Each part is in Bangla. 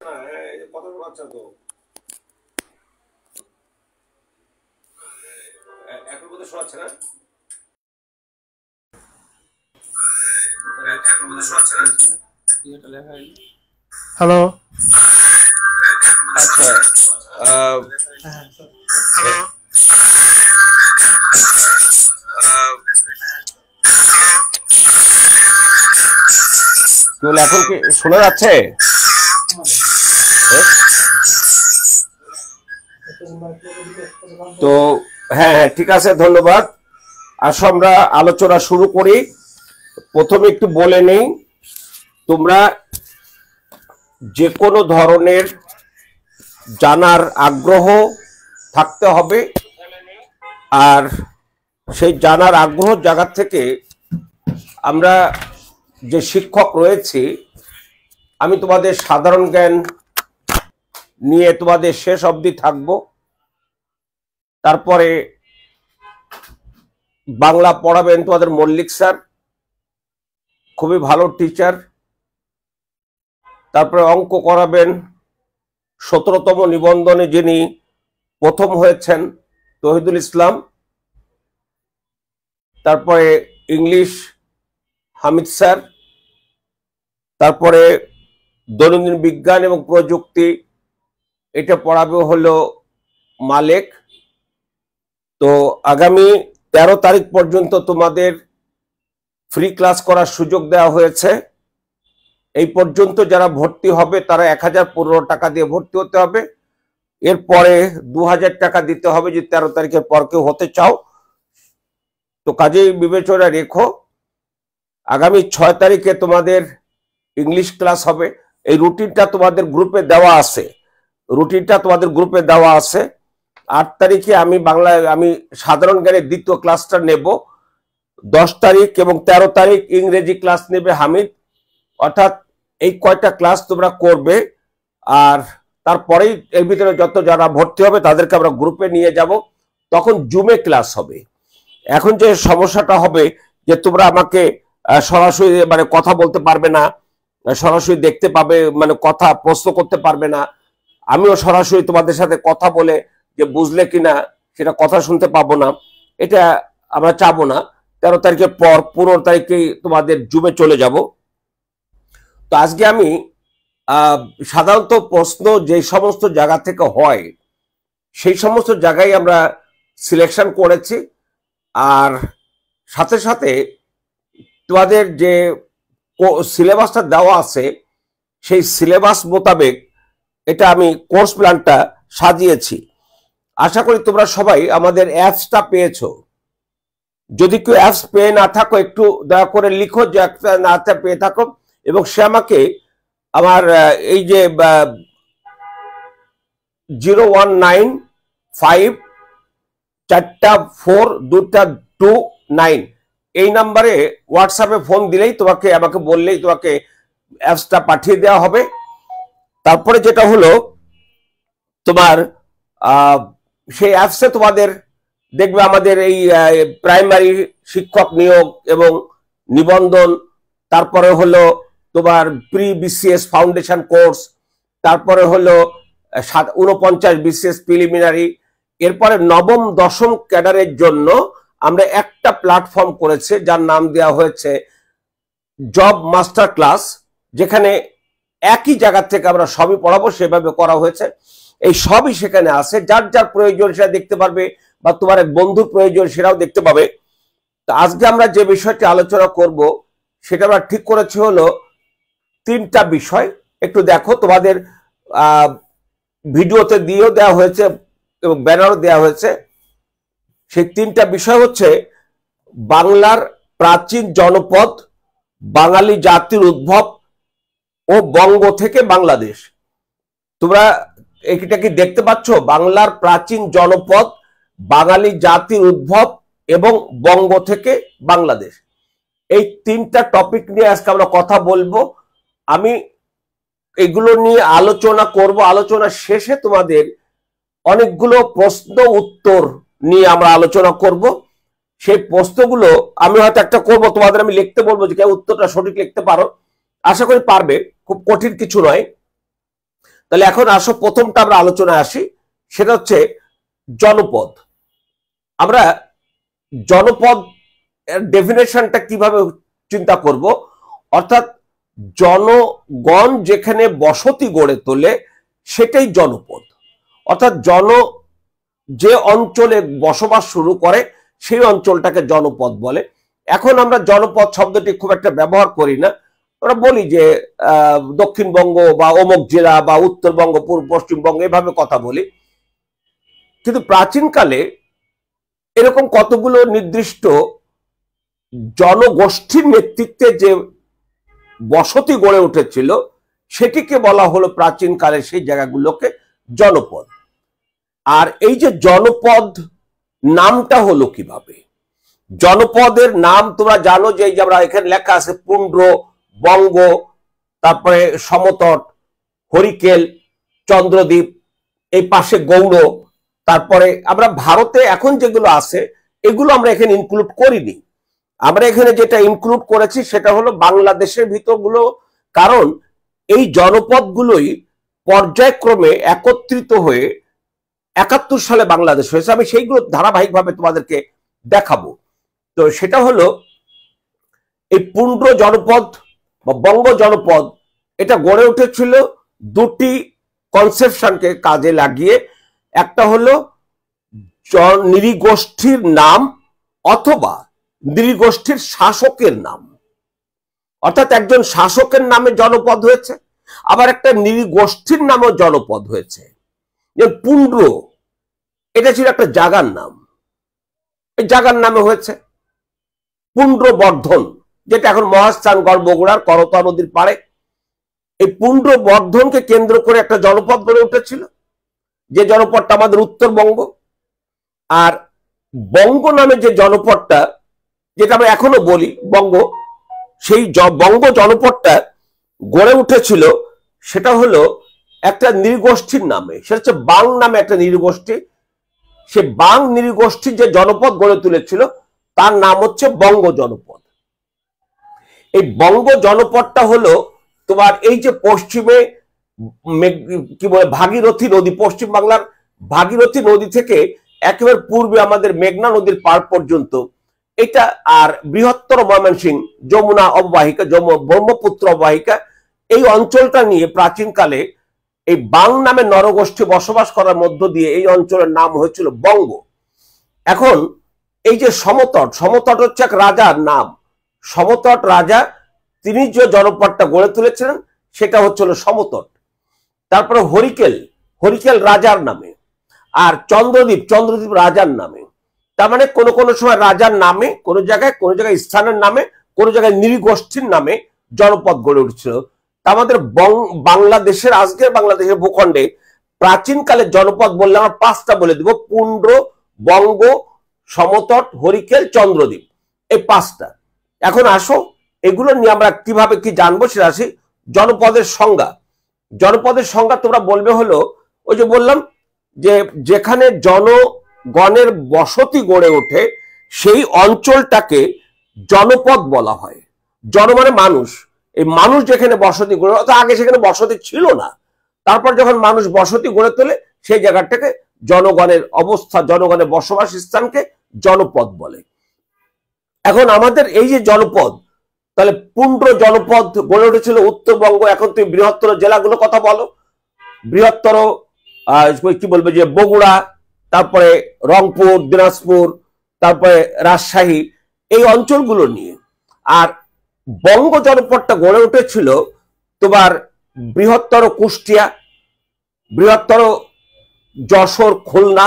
কথা শোনাচ্ছে তো এখন বোধ শোনাচ্ছে না হ্যালো আচ্ছা এখন কি শোনা যাচ্ছে? তো হ্যাঁ হ্যাঁ ঠিক আছে, ধন্যবাদ। আসো আমরা আলোচনা শুরু করি। প্রথমে একটু বলে নেই, তোমরা যে কোনো ধরনের জানার আগ্রহ থাকতে হবে, আর সেই জানার আগ্রহ জায়গা থেকে আমরা যে শিক্ষক রয়েছি, আমি তোমাদের সাধারণ জ্ঞান নিয়ে তোমাদের শেষ অবধি থাকবো। তারপরে বাংলা পড়াবেন তোমাদের মল্লিক স্যার, খুবই ভালো টিচার। তারপরে অঙ্ক করাবেন 17তম নিবন্ধনে যিনি প্রথম হয়েছেন, তহিদুল ইসলাম। তারপরে ইংলিশ হামিদ স্যার। তারপরে দৈনন্দিন বিজ্ঞান এবং প্রযুক্তি, এটা পড়াবে হলো মালেক। তো আগামী 13 তারিখ পর্যন্ত তোমাদের ফ্রি ক্লাস করার সুযোগ দেওয়া হয়েছে। এই পর্যন্ত যারা ভর্তি হবে তারা 1015 টাকা দিয়ে ভর্তি হতে হবে। এরপরে 2000 টাকা দিতে হবে যদি 13 তারিখের পর কেউ হতে চাও। তো কাজেই বিবেচনা রেখো। আগামী 6 তারিখে তোমাদের ইংলিশ ক্লাস হবে। এই রুটিনটা তোমাদের গ্রুপে দেওয়া আছে, 8 তারিখে আমি সাধারণ জ্ঞানের দ্বিতীয় ক্লাসটা নেব। 10 তারিখ এবং 13 তারিখ ইংরেজি ক্লাস নেবে হামিদ। অর্থাৎ এই কয়টা ক্লাস তোমরা করবে, আর তারপরেই এর ভিতরে যত যারা ভর্তি হবে তাদেরকে আমরা গ্রুপে নিয়ে যাব, তখন জুমে ক্লাস হবে। এখন যে সমস্যাটা হবে যে তোমরা আমাকে সরাসরি মানে কথা বলতে পারবে না, সরাসরি দেখতে পাবে, মানে কথা প্রশ্ন করতে পারবে না। আমিও সরাসরি তোমাদের সাথে কথা বলে যে বুঝলে কিনা সেটা কথা শুনতে পাবো না, এটা আমরা চাবো না। 13 তারিখের পর 15 তারিখেই তোমাদের জুমে চলে যাব। তো আজকে আমি সাধারণত প্রশ্ন যে সমস্ত জায়গা থেকে হয় সেই সমস্ত জায়গায় আমরা সিলেকশন করেছি, আর সাথে সাথে তোমাদের যে সিলেবাসটা দেওয়া আছে সেই সিলেবাস মোতাবেক এটা আমি কোর্স প্ল্যানটা সাজিয়েছি। আশা করি তোমরা সবাই আমাদের অ্যাপসটা পেয়েছো। যদি কেউ অ্যাপস পেয়ে না থাকো একটু দয়া করে লিখো যে একটা না পেয়ে থাকো, এবং সে আমাকে আমার এই যে 0195 44229 এই নাম্বারে হোয়াটসঅ্যাপে ফোন দিলেই আমাকে বললেই তোমাকে অ্যাপসটা পাঠিয়ে দেওয়া হবে। তারপরে যেটা হলো তোমার সেই অ্যাপসে তোমাদের দেখবে আমাদের এই প্রাইমারি শিক্ষক নিয়োগ এবং নিবন্ধন, তারপরে হলো তোমার প্রি বিসিএস ফাউন্ডেশন কোর্স, তারপরে হলো 49 বিসিএস প্রিলিমিনারি। এরপরে নবম দশম ক্যাডারের জন্য আমরা একটা প্ল্যাটফর্ম করেছে যার নাম দেওয়া হয়েছে জব মাস্টার ক্লাস, যেখানে একই জায়গা থেকে আমরা সবই পড়াবো, সেভাবে করা হয়েছে। এই সবই সেখানে আছে, যার যার প্রয়োজন সেটা দেখতে পারবে, বা তোমার এক বন্ধুর প্রয়োজন সেটাও দেখতে পাবে। তো আজকে আমরা যে বিষয়টি আলোচনা করব সেটা আমরা ঠিক করেছি হলো 3টা বিষয়। একটু দেখো, তোমাদের ভিডিওতে দিয়েও দেওয়া হয়েছে এবং ব্যানারও দেওয়া হয়েছে। সেই 3টা বিষয় হচ্ছে বাংলার প্রাচীন জনপদ, বাঙালি জাতির উদ্ভব ও বঙ্গ থেকে বাংলাদেশ। তোমরা এটা কি দেখতে পাচ্ছ? বাংলার প্রাচীন জনপদ, বাঙালি জাতির উদ্ভব এবং বঙ্গ থেকে বাংলাদেশ, এই 3টা টপিক নিয়ে আজকে আমরা কথা বলবো। আমি এগুলো নিয়ে আলোচনা করব। আলোচনা শেষে তোমাদের অনেকগুলো প্রশ্ন উত্তর নিয়ে আমরা আলোচনা করব। সেই প্রশ্নগুলো আমি হয়তো একটা করব, তোমাদের আমি লিখতে বলবো যে উত্তরটা সঠিক লিখতে পারো। আশা করি পারবে, খুব কঠিন কিছু নয়। তাহলে এখন আসো প্রথমটা আমরা আলোচনায় আসি, সেটা হচ্ছে জনপদ। আমরা জনপদ এর ডেফিনেশনটা কিভাবে চিন্তা করব, অর্থাৎ জনগণ যেখানে বসতি গড়ে তোলে সেটাই জনপদ। অর্থাৎ যে অঞ্চলে বসবাস শুরু করে সেই অঞ্চলটাকে জনপদ বলে। এখন আমরা জনপদ শব্দটি খুব একটা ব্যবহার করি না, আমরা বলি যে দক্ষিণবঙ্গ বা অমুক জেলা বা উত্তরবঙ্গ, পূর্ব পশ্চিমবঙ্গ, এভাবে কথা বলি। কিন্তু প্রাচীনকালে এরকম কতগুলো নির্দিষ্ট জনগোষ্ঠীর নেতৃত্বে যে বসতি গড়ে উঠেছিল সেটিকে বলা হলো প্রাচীনকালে সেই জায়গাগুলোকে জনপদ। আর এই যে জনপদ নামটা হলো কিভাবে, জনপদের নাম তোমরা জানো যে আমরা এখানে লেখা আছে পুন্ড্র, বঙ্গ, তারপরে সমতট, হরিকেল, চন্দ্রদ্বীপ, এই পাশে গৌড়, তারপরে আমরা ভারতে এখন যেগুলো আছে এগুলো আমরা এখানে ইনক্লুড করিনি। আমরা এখানে যেটা ইনক্লুড করেছি সেটা হলো বাংলাদেশের ভিতরগুলো, কারণ এই জনপদগুলোই পর্যায়ক্রমে একত্রিত হয়ে 71 সালে বাংলাদেশ হয়েছে। আমি সেইগুলো ধারাবাহিকভাবে তোমাদেরকে দেখাবো। তো সেটা হলো এই পুন্ড্র জনপদ বা বঙ্গ জনপদ, এটা গড়ে উঠেছিল দুটি কনসেপশনকে কাজে লাগিয়ে। একটা হলো নৃগোষ্ঠীর নাম অথবা নৃগোষ্ঠীর শাসকের নাম, অর্থাৎ একজন শাসকের নামে জনপদ হয়েছে, আবার একটা নৃগোষ্ঠীর নামেও জনপদ হয়েছে। পুন্ড্র এটা ছিল একটা জাগার নাম, এই জাগার নামে হয়েছে। পুন্ড্রবর্ধন, যেটা এখন মহাস্থানগড় বগুড়ার করতোয়া নদীর পাড়ে, এই পুন্ড্রবর্ধনকে কেন্দ্র করে একটা জনপদ গড়ে উঠেছিল, যে জনপদটা আমাদের উত্তরবঙ্গ। আর বঙ্গ নামে যে জনপদটা, যেটা আমরা এখনো বলি বঙ্গ, সেই বঙ্গ জনপদটা গড়ে উঠেছিল সেটা হলো একটা নৃগোষ্ঠীর নামে, সেটা হচ্ছে বাং নামে একটা নৃগোষ্ঠী। সে বাং নৃগোষ্ঠীর যে জনপদ গড়ে তুলেছিল তার নাম হচ্ছে বঙ্গ জনপদ। এই বঙ্গ জনপদটা হলো তোমার এই যে পশ্চিমে কি বলে ভাগীরথী নদী, পশ্চিম বাংলার ভাগীরথী নদী থেকে একেবারে পূর্বে আমাদের মেঘনা নদীর পার পর্যন্ত এটা, আর বৃহত্তর ময়মনসিংহ যমুনা অববাহিকা, ব্রহ্মপুত্র অববাহিকা, এই অঞ্চলটা নিয়ে প্রাচীনকালে এই বাং নামে নরগোষ্ঠী বসবাস করার মধ্য দিয়ে এই অঞ্চলের নাম হয়েছিল বঙ্গ। এখন এই যে সমতট, সমতট হচ্ছে এক রাজার নাম। সমতট রাজা, তিনি যে জনপদটা গড়ে তুলেছিলেন সেটা হচ্ছিল সমতট। তারপরে হরিকেল, হরিকেল রাজার নামে, আর চন্দ্রদ্বীপ, চন্দ্রদ্বীপ রাজার নামে। তার মানে কোনো কোনো সময় রাজার নামে, কোনো জায়গায় স্থানের নামে, কোনো জায়গায় নৃগোষ্ঠীর নামে জনপদ গড়ে উঠছিল। তা আমাদের বাংলাদেশের, আজকের বাংলাদেশের ভূখণ্ডে প্রাচীনকালের জনপদ বললে আমরা 5টা বলে দিব: পুন্ড্র, বঙ্গ, সমতট, হরিকেল, চন্দ্রদ্বীপ, এই 5টা। এখন আসো এগুলো নিয়ে আমরা কিভাবে কি জানবো সেটা আসি। জনপদের সংজ্ঞা, জনপদের সংজ্ঞা তোমরা বলবে হলো ওই যে বললাম যে যেখানে জনগণের বসতি গড়ে ওঠে সেই অঞ্চলটাকে জনপদ বলা হয়। জন মানে মানুষ, এই মানুষ যেখানে বসতি গড়ে, অর্থাৎ আগে সেখানে বসতি ছিল না, তারপর যখন মানুষ বসতি গড়ে তোলে সেই জায়গাটাকে জনগণের অবস্থা, জনগণের বসবাস স্থানকে জনপদ বলে। এখন আমাদের এই যে জনপদ, তাহলে পুন্ড্র জনপদ গড়ে উঠেছিল উত্তরবঙ্গ। এখন তুমি বৃহত্তর জেলাগুলো কথা বলো, বৃহত্তর কি বলবে যে বগুড়া, তারপরে রংপুর, দিনাজপুর, তারপরে রাজশাহী, এই অঞ্চলগুলো নিয়ে। আর বঙ্গ জনপদটা গড়ে উঠেছিল তোমার বৃহত্তর কুষ্টিয়া, বৃহত্তর যশোর, খুলনা,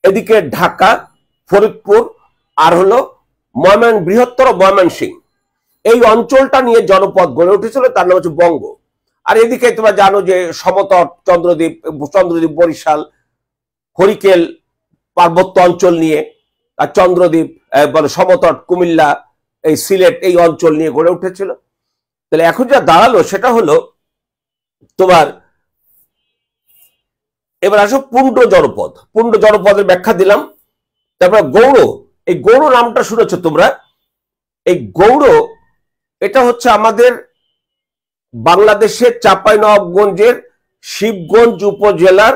এদিকে ঢাকা, ফরিদপুর, আর হলো বৃহত্তর ময়মনসিংহ, এই অঞ্চলটা নিয়ে জনপদ গড়ে উঠেছিল, তার নাম হচ্ছে বঙ্গ। আর এদিকে তোমরা জানো যে সমতট, চন্দ্রদ্বীপ, বরিশাল, হরিকেল পার্বত্য অঞ্চল নিয়ে, আর চন্দ্রদ্বীপ সমতট, কুমিল্লা, এই সিলেট, এই অঞ্চল নিয়ে গড়ে উঠেছিল। তাহলে এখন যা দাঁড়ালো সেটা হলো তোমার, এবার আসো পুন্ড্র জনপদ। পুন্ড্র জনপদের ব্যাখ্যা দিলাম। তারপর গৌড়, এই গৌড় নামটা শুনেছ তোমরা। এই গৌড় এটা হচ্ছে আমাদের বাংলাদেশের চাঁপাইনবাবগঞ্জের শিবগঞ্জ উপজেলার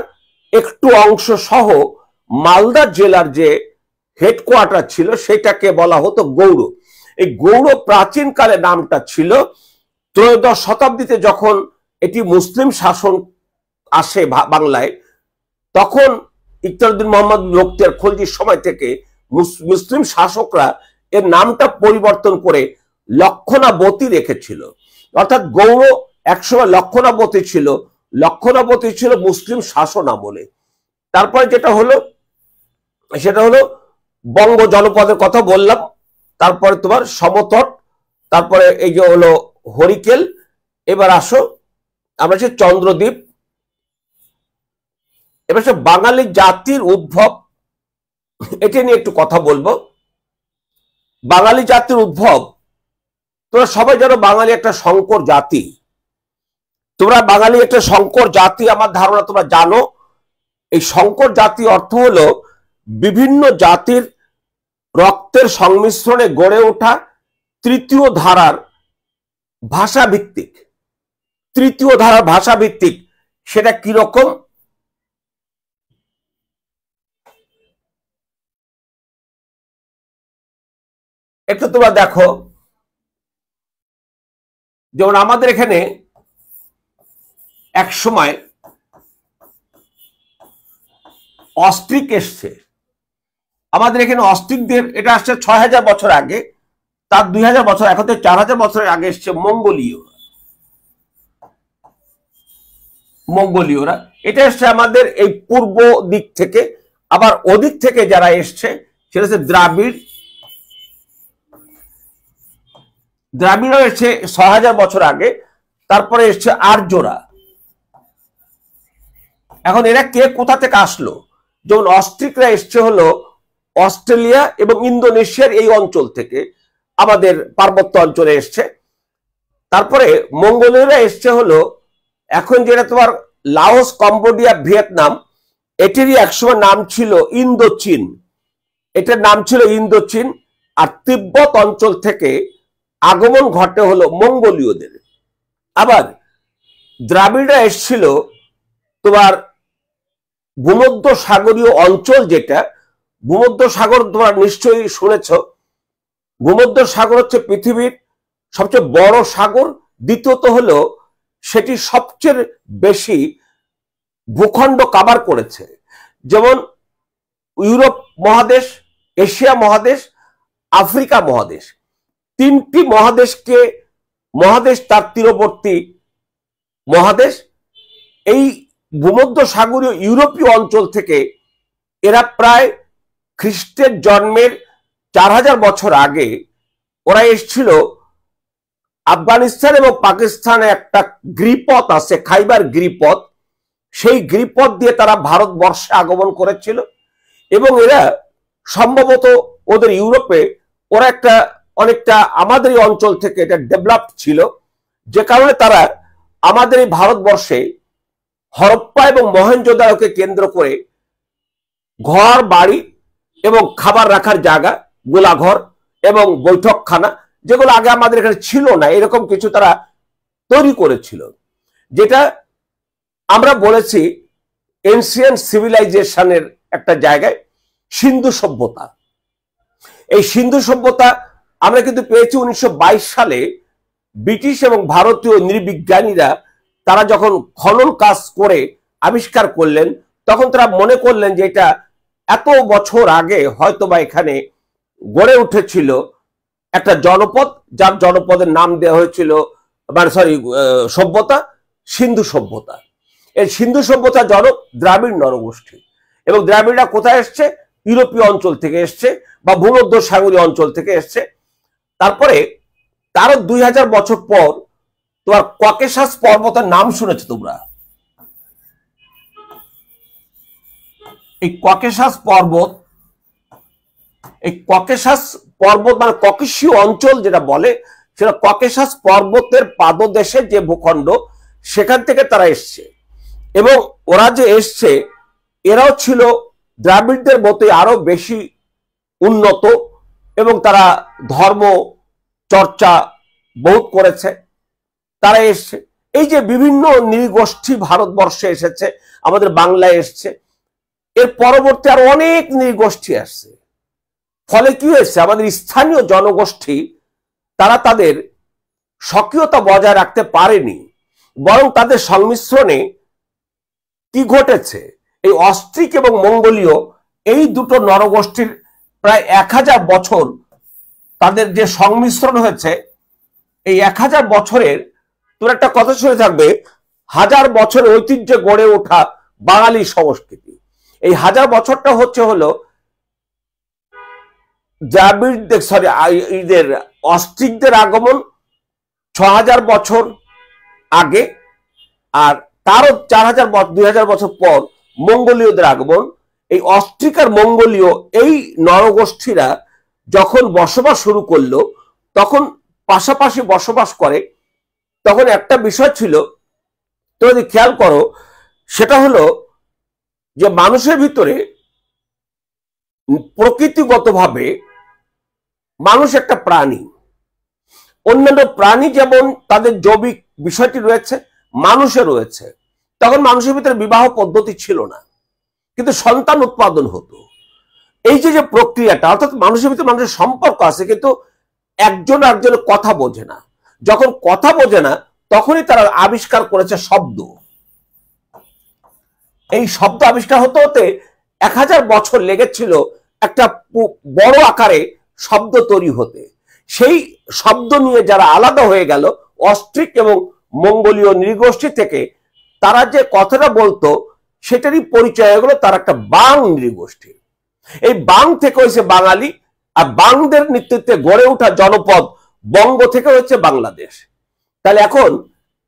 একটু অংশ সহ মালদা জেলার যে হেডকোয়ার্টার ছিল সেটাকে বলা হতো গৌড়। এই গৌড় প্রাচীনকালে নামটা ছিল। ত্রয়োদশ শতাব্দীতে যখন এটি মুসলিম শাসন আসে বাংলায়, তখন ইকতারউদ্দিন মোহাম্মদ বখতিয়ার খলজির সময় থেকে মুসলিম শাসকরা এর নামটা পরিবর্তন করে লক্ষণাবতী রেখেছিল। অর্থাৎ গৌড় একসময় লক্ষণাবতী ছিল, লক্ষণাবতী ছিল মুসলিম শাসন আমলে। তারপরে যেটা হলো সেটা হলো বঙ্গ জনপদের কথা বললাম, তারপরে তোমার সমতট, তারপরে এই যে হলো হরিকেল। এবার আসো আমরা সে চন্দ্রদ্বীপ। এবার সে বাঙালি জাতির উদ্ভব, এটা নিয়ে একটু কথা বলবো। বাঙালি জাতির উদ্ভব, তোমরা সবাই জানো বাঙালি একটা সংকর জাতি। তোমরা বাঙালি একটা সংকর জাতি, আমার ধারণা তোমরা জানো। এই সংকর জাতি অর্থ হলো বিভিন্ন জাতির রক্তের সংমিশ্রণে গড়ে ওঠা তৃতীয় ধারার ভাষা ভিত্তিক। তৃতীয় ধারার ভাষা ভিত্তিক সেটা কিরকম? একটু তোমরা দেখো, যেমন আমাদের এখানে এক সময় অস্ট্রিক এসছে। আমাদের এখানে অস্ট্রিকদের, এটা আসছে ৬,০০০ বছর আগে, তার ২,০০০ বছর, এখন তো ৪,০০০ বছরের আগে এসছে মঙ্গোলীয়রা। এটা এসছে আমাদের এই পূর্ব দিক থেকে। আবার ওদিক থেকে যারা এসছে সেটা হচ্ছে দ্রাবিড় এসছে ৬,০০০ বছর আগে। তারপরে এসছে আর্যরা। এখন এরা কে কোথা থেকে আসলো? যেমন অস্ট্রিকরা এসছে হলো অস্ট্রেলিয়া এবং ইন্দোনেশিয়ার এই অঞ্চল থেকে, আমাদের পার্বত্য অঞ্চলে এসছে। তারপরে মঙ্গোলীয়রা এসছে হলো এখন যেটা তোমার লাওস, কম্বোডিয়া, ভিয়েতনাম, এটিরই একসময় নাম ছিল ইন্দোচীন। এটার নাম ছিল ইন্দোচীন। আর তিব্বত অঞ্চল থেকে আগমন ঘটে হলো মঙ্গোলীয়দের। আবার দ্রাবিড়রা এসছিল তোমার ভূমধ্য সাগরীয় অঞ্চল, যেটা ভূমধ্য সাগর তোমরা নিশ্চয়ই শুনেছ। ভূমধ্য সাগর হচ্ছে পৃথিবীর সবচেয়ে বড় সাগর। দ্বিতীয়ত হলো সেটি সবচেয়ে বেশি ভূখণ্ড কাভার করেছে। যেমন ইউরোপ মহাদেশ, এশিয়া মহাদেশ, আফ্রিকা মহাদেশ, তিনটি মহাদেশ তার তীরবর্তী মহাদেশ। এই ভূমধ্য সাগরীয় ইউরোপীয় অঞ্চল থেকে এরা প্রায় খ্রিস্টের জন্মের ৪,০০০ বছর আগে ওরা এসেছিল। আফগানিস্তান এবং পাকিস্তানে একটা গিরিপথ আছে, খাইবার গিরিপথ। সেই গিরিপথ দিয়ে তারা ভারতবর্ষে আগমন করেছিল এবং এরা সম্ভবত ওদের ইউরোপে ওরা অনেকটা আমাদের এই অঞ্চল থেকে এটা ডেভেলপড ছিল, যে কারণে তারা আমাদের এই ভারতবর্ষে হরপ্পা এবং মহেঞ্জোদারোকে কেন্দ্র করে ঘর বাড়ি এবং খাবার রাখার জায়গা, গোলাঘর এবং বৈঠকখানা, যেগুলো আগে আমাদের এখানে ছিল না, এরকম কিছু তারা তৈরি করেছিল, যেটা আমরা বলেছি এনসিয়েন্ট সিভিলাইজেশনের একটা জায়গায় সিন্ধু সভ্যতা। এই সিন্ধু সভ্যতা আমরা কিন্তু পেয়েছি ১৯২২ সালে। ব্রিটিশ এবং ভারতীয় নৃবিজ্ঞানীরা তারা যখন খনন কাজ করে আবিষ্কার করলেন, তখন তারা মনে করলেন যে এটা এত বছর আগে হয়তোবা এখানে গড়ে উঠেছিল একটা জনপদ, যার জনপদের নাম দেওয়া হয়েছিল, সভ্যতা, সিন্ধু সভ্যতা। এই সিন্ধু সভ্যতা জনক দ্রাবিড় নরগোষ্ঠী। এবং দ্রাবিড়রা কোথায় এসছে? ইউরোপীয় অঞ্চল থেকে এসছে বা ভূমধ্য সাগরীয় অঞ্চল থেকে এসছে। তারপরে তারও ২,০০০ বছর পর তোমার ককেশাস পর্বতের নাম শুনেছো তোমরা? এই ককেশাস পর্বত মানে ককেশীয় অঞ্চল যেটা বলে, সেটা ককেশাস পর্বতের পাদদেশে যে ভূখণ্ড, সেখান থেকে তারা এসছে। এবং ওরা যে এসছে এরাও ছিল দ্রাবিড়দের মতোই আরো বেশি উন্নত এবং তারা ধর্ম চর্চা বহুত করেছে। তারা এসছে এই যে বিভিন্ন নৃগোষ্ঠী ভারতবর্ষে এসেছে, আমাদের বাংলায় এসছে, এর পরবর্তী আর অনেক নৃগোষ্ঠী আসছে। ফলে কি হয়েছে, আমাদের স্থানীয় জনগোষ্ঠী তারা তাদের স্বকীয়তা বজায় রাখতে পারেনি, বরং তাদের সংমিশ্রণে কি ঘটেছে, এই অস্ট্রিক এবং মঙ্গোলীয় এই দুটো নরগোষ্ঠীর প্রায় 1000 বছর তাদের যে সংমিশ্রণ হয়েছে, এই 1000 বছরের তোর একটা কথা শুনে থাকবে, 1000 বছরের ঐতিহ্যে গড়ে ওঠা বাঙালি সংস্কৃতি। এই 1000 বছরটা হলো দ্রাবিড়দের এদের অস্ট্রিকদের আগমন 6000 বছর আগে, আর তারও 2000 বছর পর মঙ্গোলীয়দের আগমন। এই অস্ট্রিক আর মঙ্গোলীয় এই নরগোষ্ঠীরা যখন বসবাস শুরু করলো, তখন পাশাপাশি বসবাস করে, তখন একটা বিষয় ছিল, তো যদি খেয়াল করো, সেটা হলো যে মানুষের ভিতরে প্রকৃতিগতভাবে মানুষ একটা প্রাণী, অন্যান্য প্রাণী যেমন তাদের জৈবিক বিষয়টি রয়েছে, মানুষের রয়েছে। তখন মানুষের ভিতরে বিবাহ পদ্ধতি ছিল না, কিন্তু সন্তান উৎপাদন হতো। এই যে প্রক্রিয়াটা, অর্থাৎ মানুষের ভিতরে মানুষের সম্পর্ক আছে, কিন্তু একজন একজনের কথা বোঝে না। যখন কথা বোঝে না, তখনই তারা আবিষ্কার করেছে শব্দ। এই শব্দ আবিষ্কার হতে হতে 1000 বছর লেগেছিল একটা বড় আকারে শব্দ তৈরি হতে। সেই শব্দ নিয়ে যারা আলাদা হয়ে গেল অস্ট্রিক এবং মঙ্গোলীয় নৃগোষ্ঠী থেকে, তারা যে কথাটা বলতো সেটারই পরিচয় হয়ে গেল তার একটা বাং নৃগোষ্ঠী। এই বাং থেকে হয়েছে বাঙালি, আর বাংদের নেতৃত্বে গড়ে ওঠা জনপদ বঙ্গ থেকে হচ্ছে বাংলাদেশ। তাহলে এখন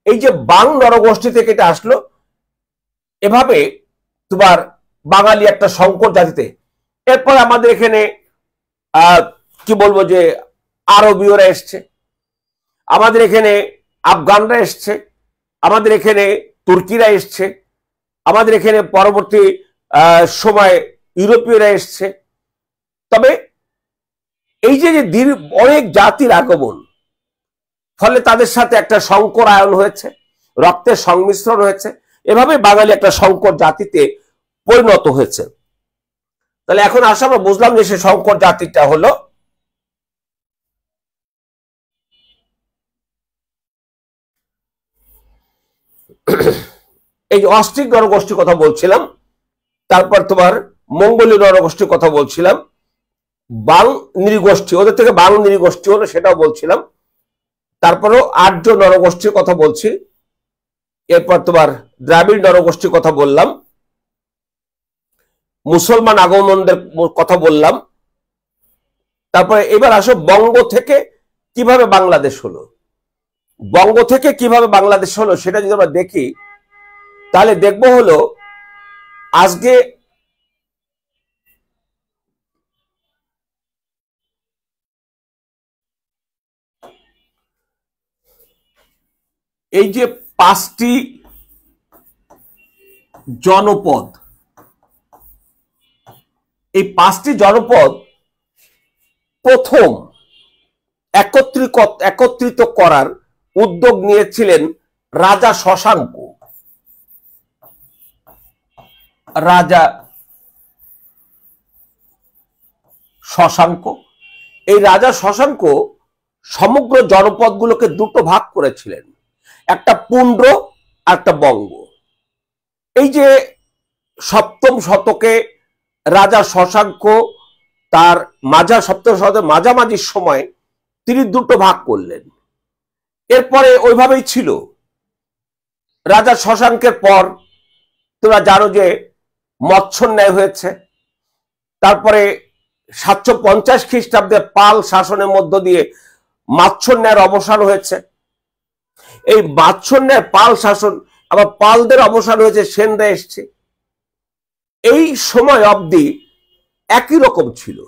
এই যে বাং নরগোষ্ঠী থেকে এটা আসলো, এভাবে তোমার বাঙালি একটা সংকর জাতিতে। এরপর আমাদের এখানে কি বলবো যে আরবীয়রা এসছে, আমাদের এখানে আফগানরা এসছে, আমাদের এখানে তুর্কিরা এসছে, আমাদের এখানে পরবর্তী সময় ইউরোপীয়রা এসছে। তবে এই যে অনেক জাতির আগমন, ফলে তাদের সাথে একটা সংকর আয়ন হয়েছে, রক্তের সংমিশ্রণ হয়েছে, এভাবে বাঙালি একটা সংকর জাতিতে পরিণত হয়েছে। তাহলে এখন আসলে আমরা বুঝলাম যে সে সংকর জাতিটা হলো এই যে অস্ট্রিক নরগোষ্ঠীর কথা বলছিলাম, তারপর তোমার মঙ্গোলীয় নরগোষ্ঠীর কথা বলছিলাম, বাং নৃগোষ্ঠী, ওদের থেকে বাং নৃগোষ্ঠী হলো সেটাও বলছিলাম, তারপরেও আর্য নরগোষ্ঠীর কথা বলছি, এরপর তোমার দ্রাবিড় নরগোষ্ঠীর কথা বললাম, মুসলমান আগমনদের কথা বললাম। তারপরে এবার আসো বঙ্গ থেকে কিভাবে বাংলাদেশ হলো। বঙ্গ থেকে কিভাবে বাংলাদেশ হলো সেটা যদি আমরা দেখি, তাহলে দেখবো হলো আজকে এই যে 5টি জনপদ, এই 5টি জনপদ প্রথম একত্রিত করার উদ্যোগ নিয়েছিলেন রাজা শশাঙ্ক। এই রাজা শশাঙ্ক সমগ্র জনপদগুলোকে দুটো ভাগ করেছিলেন, একটা পুন্ড্র আর একটা বঙ্গ। এই যে 7ম শতকে রাজা শশাঙ্ক তার সপ্তম শতকের মাঝামাঝির সময় তিনি দুটো ভাগ করলেন। এরপরে ওইভাবেই ছিল। রাজা শশাঙ্কের পর তোমরা জানো যে মৎস্যন্যায় হয়েছে, তারপরে 750 খ্রিস্টাব্দে পাল শাসনের মধ্য দিয়ে মাৎস্যন্যায়ের অবসান হয়েছে। এই মাৎস্যন্যায় পাল শাসন, আবার পালদের অবসান হয়েছে, সেনরা এসছে। এই সময় অবধি একই রকম ছিল।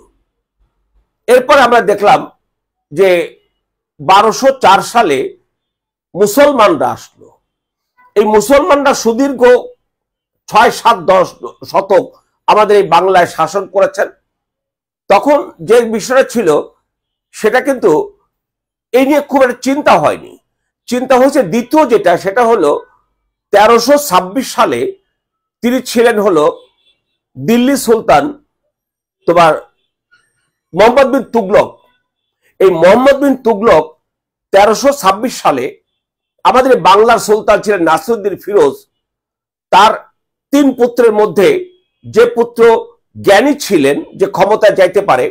এরপর আমরা দেখলাম যে 1204 সালে মুসলমানরা আসলো। এই মুসলমানরা সুদীর্ঘ 6-7-10 শতক আমাদের এই বাংলায় শাসন করেছেন। তখন যে বিষয়টা ছিল সেটা কিন্তু এই নিয়ে খুব একটা চিন্তা হয়নি। চিন্তা হয়েছে দ্বিতীয় যেটা, সেটা হলো 1326 সালে তিনি ছিলেন হলো দিল্লি সুলতান তোমার মোহাম্মদ বিন তুগলক। এই মোহাম্মদ বিন তুগলক 1326 সালে আমাদের বাংলার সুলতান ছিলেন নাসিরউদ্দিন ফিরোজ। তার 3 পুত্রের মধ্যে যে পুত্র জ্ঞানী ছিলেন, যে ক্ষমতায় যাইতে পারে,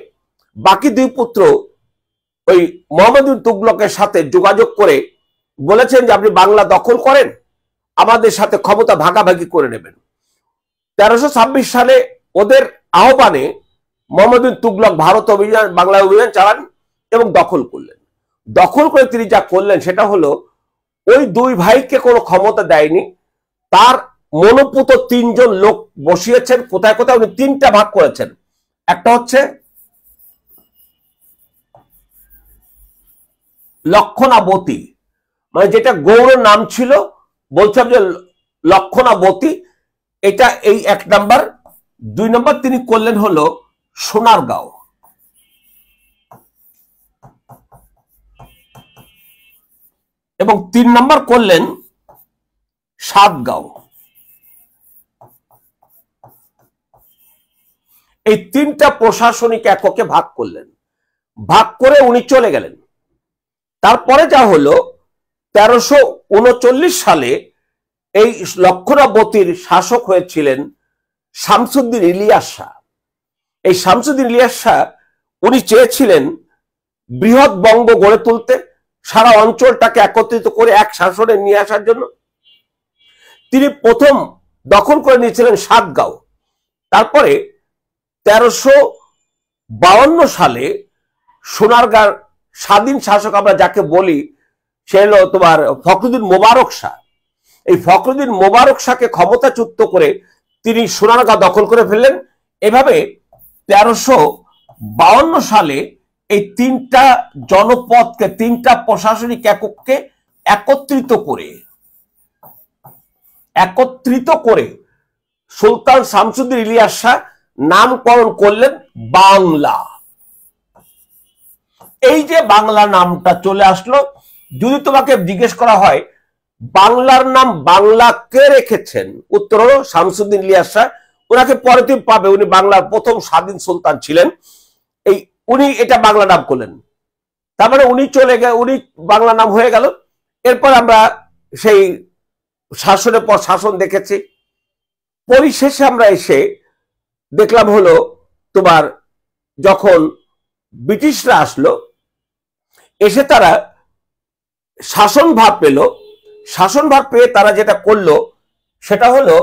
বাকি 2 পুত্র ওই মোহাম্মদ বিন তুগলকের সাথে যোগাযোগ করে বলেছেন যে আপনি বাংলা দখল করেন, আমাদের সাথে ক্ষমতা ভাগাভাগি করে নেবেন। 1326 সালে ওদের আহ্বানে মোহাম্মদ বিন তুগলক ভারত অভিযান, বাংলা অভিযান চালান এবং দখল করলেন। দখল করে তিনি যা করলেন সেটা হলো ওই 2 ভাইকে কোনো ক্ষমতা দেয়নি, তার মনোপুত 3 জন লোক বসিয়েছেন। কোথায় কোথায় উনি 3টা ভাগ করেছেন। একটা হচ্ছে লক্ষণাবতী, মানে যেটা গৌর নাম ছিল, বলছিলাম যে লক্ষণাবতী, এটা এই 1 নাম্বার। 2 নাম্বার তিনি করলেন হলো সোনারগাঁও, এবং 3 নাম্বার করলেন সাতগাঁও। এই 3টা প্রশাসনিক এককে ভাগ করলেন। ভাগ করে উনি চলে গেলেন। তারপরে যা হলো 1339 সালে এই লক্ষণাবতীর শাসক হয়েছিলেন শামসুদ্দিন ইলিয়াস শাহ। এই শামসুদ্দিন ইলিয়াস শাহ উনি চেয়েছিলেন বৃহৎ বঙ্গ গড়ে তুলতে, সারা অঞ্চলটাকে একত্রিত করে এক শাসনে নিয়ে আসার জন্য। তিনি প্রথম দখল করে নিয়েছিলেন সাতগাঁও। তারপরে 1352 সালে সোনারগাঁর স্বাধীন শাসক আমরা যাকে বলি সে হলো তোমার ফখরুদ্দিন মোবারক শাহ। এই ফখরুদ্দিন মোবারক শাহকে ক্ষমতাচ্যুত করে তিনি সোনারগাঁও দখল করে ফেললেন। এভাবে 1352 সালে এই 3টা জনপদকে, 3টা প্রশাসনিক এককে একত্রিত করে সুলতান শামসুদ্দিন ইলিয়াস শাহ নামকরণ করলেন বাংলা। এই যে বাংলা নামটা চলে আসলো, যদি তোমাকে জিজ্ঞেস করা হয় বাংলার নাম বাংলা কে রেখেছেন, উত্তর হলো শামসুদ্দিন ইলিয়াস শাহ। ওনাকে পরে তুমি পাবে, উনি বাংলার প্রথম স্বাধীন সুলতান ছিলেন। এই উনি এটা বাংলা নাম করলেন। তার মানে উনি চলে গেল, উনি বাংলা নাম হয়ে গেল। এরপর আমরা সেই শাসনের পর শাসন দেখেছি। পরিশেষে আমরা এসে দেখলাম হলো তোমার যখন ব্রিটিশরা আসলো, এসে তারা শাসনভার পেল। শাসনভার পেয়ে তারা যেটা করলো সেটা হলো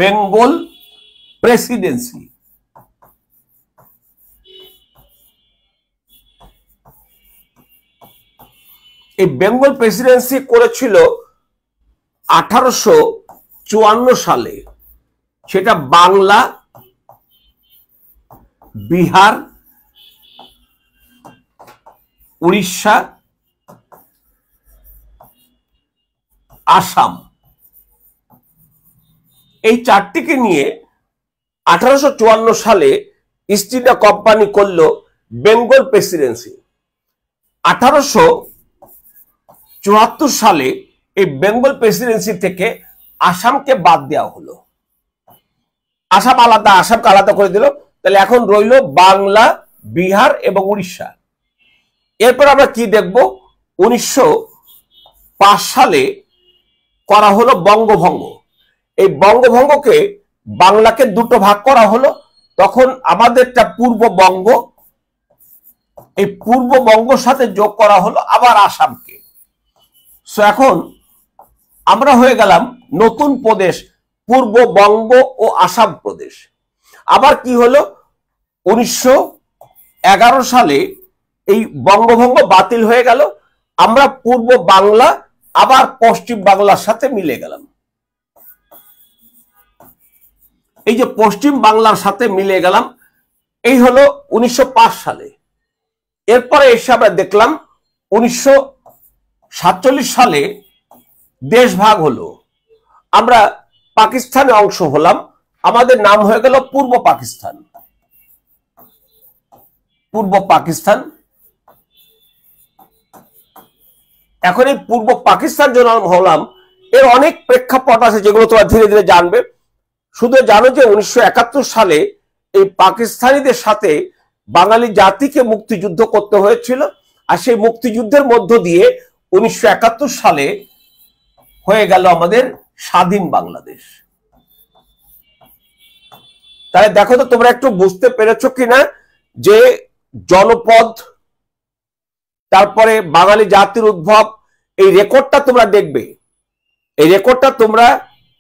বেঙ্গল প্রেসিডেন্সি। এই বেঙ্গল প্রেসিডেন্সি করেছিল 1854 সালে। সেটা বাংলা, বিহার, উড়িষ্যা, আসাম, এই 4টিকে নিয়ে 1854 সালে ইস্ট ইন্ডিয়া কোম্পানি করলো বেঙ্গল প্রেসিডেন্সি। 1874 সালে এই বেঙ্গল প্রেসিডেন্সি থেকে আসামকে বাদ দেওয়া হলো। আসামকে আলাদা করে দিল। তাহলে এখন রইল বাংলা, বিহার এবং উড়িষ্যা। এরপর আমরা কি দেখব, 1905 সালে করা হলো বঙ্গভঙ্গ। এই বঙ্গভঙ্গকে বাংলাকে 2টো ভাগ করা হলো। তখন আমাদেরটা পূর্ববঙ্গ, এই পূর্ববঙ্গের সাথে যোগ করা হলো আবার আসামকে। সো এখন আমরা হয়ে গেলাম নতুন প্রদেশ পূর্ববঙ্গ ও আসাম প্রদেশ। আবার কি হলো, 1911 সালে এই বঙ্গভঙ্গ বাতিল হয়ে গেল। আমরা পূর্ব বাংলা আবার পশ্চিম বাংলার সাথে মিলে গেলাম। এই যে পশ্চিম বাংলার সাথে মিলে গেলাম, এই হলো 1905 সালে। এরপরে এসে আমরা দেখলাম 1947 সালে দেশ ভাগ হলো, আমরা পাকিস্তানের অংশ হলাম, আমাদের নাম হয়ে গেল পূর্ব পাকিস্তান। পূর্ব পাকিস্তান। এখন এই পূর্ব পাকিস্তান যে নাম হলাম, এর অনেক প্রেক্ষাপট আছে যেগুলো তোমরা ধীরে ধীরে জানবে। শুধু জানো যে 1971 সালে এই পাকিস্তানিদের সাথে বাঙালি জাতিকে মুক্তিযুদ্ধ করতে হয়েছিল, আর সেই মুক্তিযুদ্ধের মধ্য দিয়ে 1971 সালে হয়ে গেল আমাদের স্বাধীন বাংলাদেশ। তাহলে দেখো তো তোমরা একটু বুঝতে পেরেছো কিনা যে জনপদ, তারপরে বাঙালি জাতির উদ্ভব, এই রেকর্ডটা তোমরা দেখবে। এই রেকর্ডটা তোমরা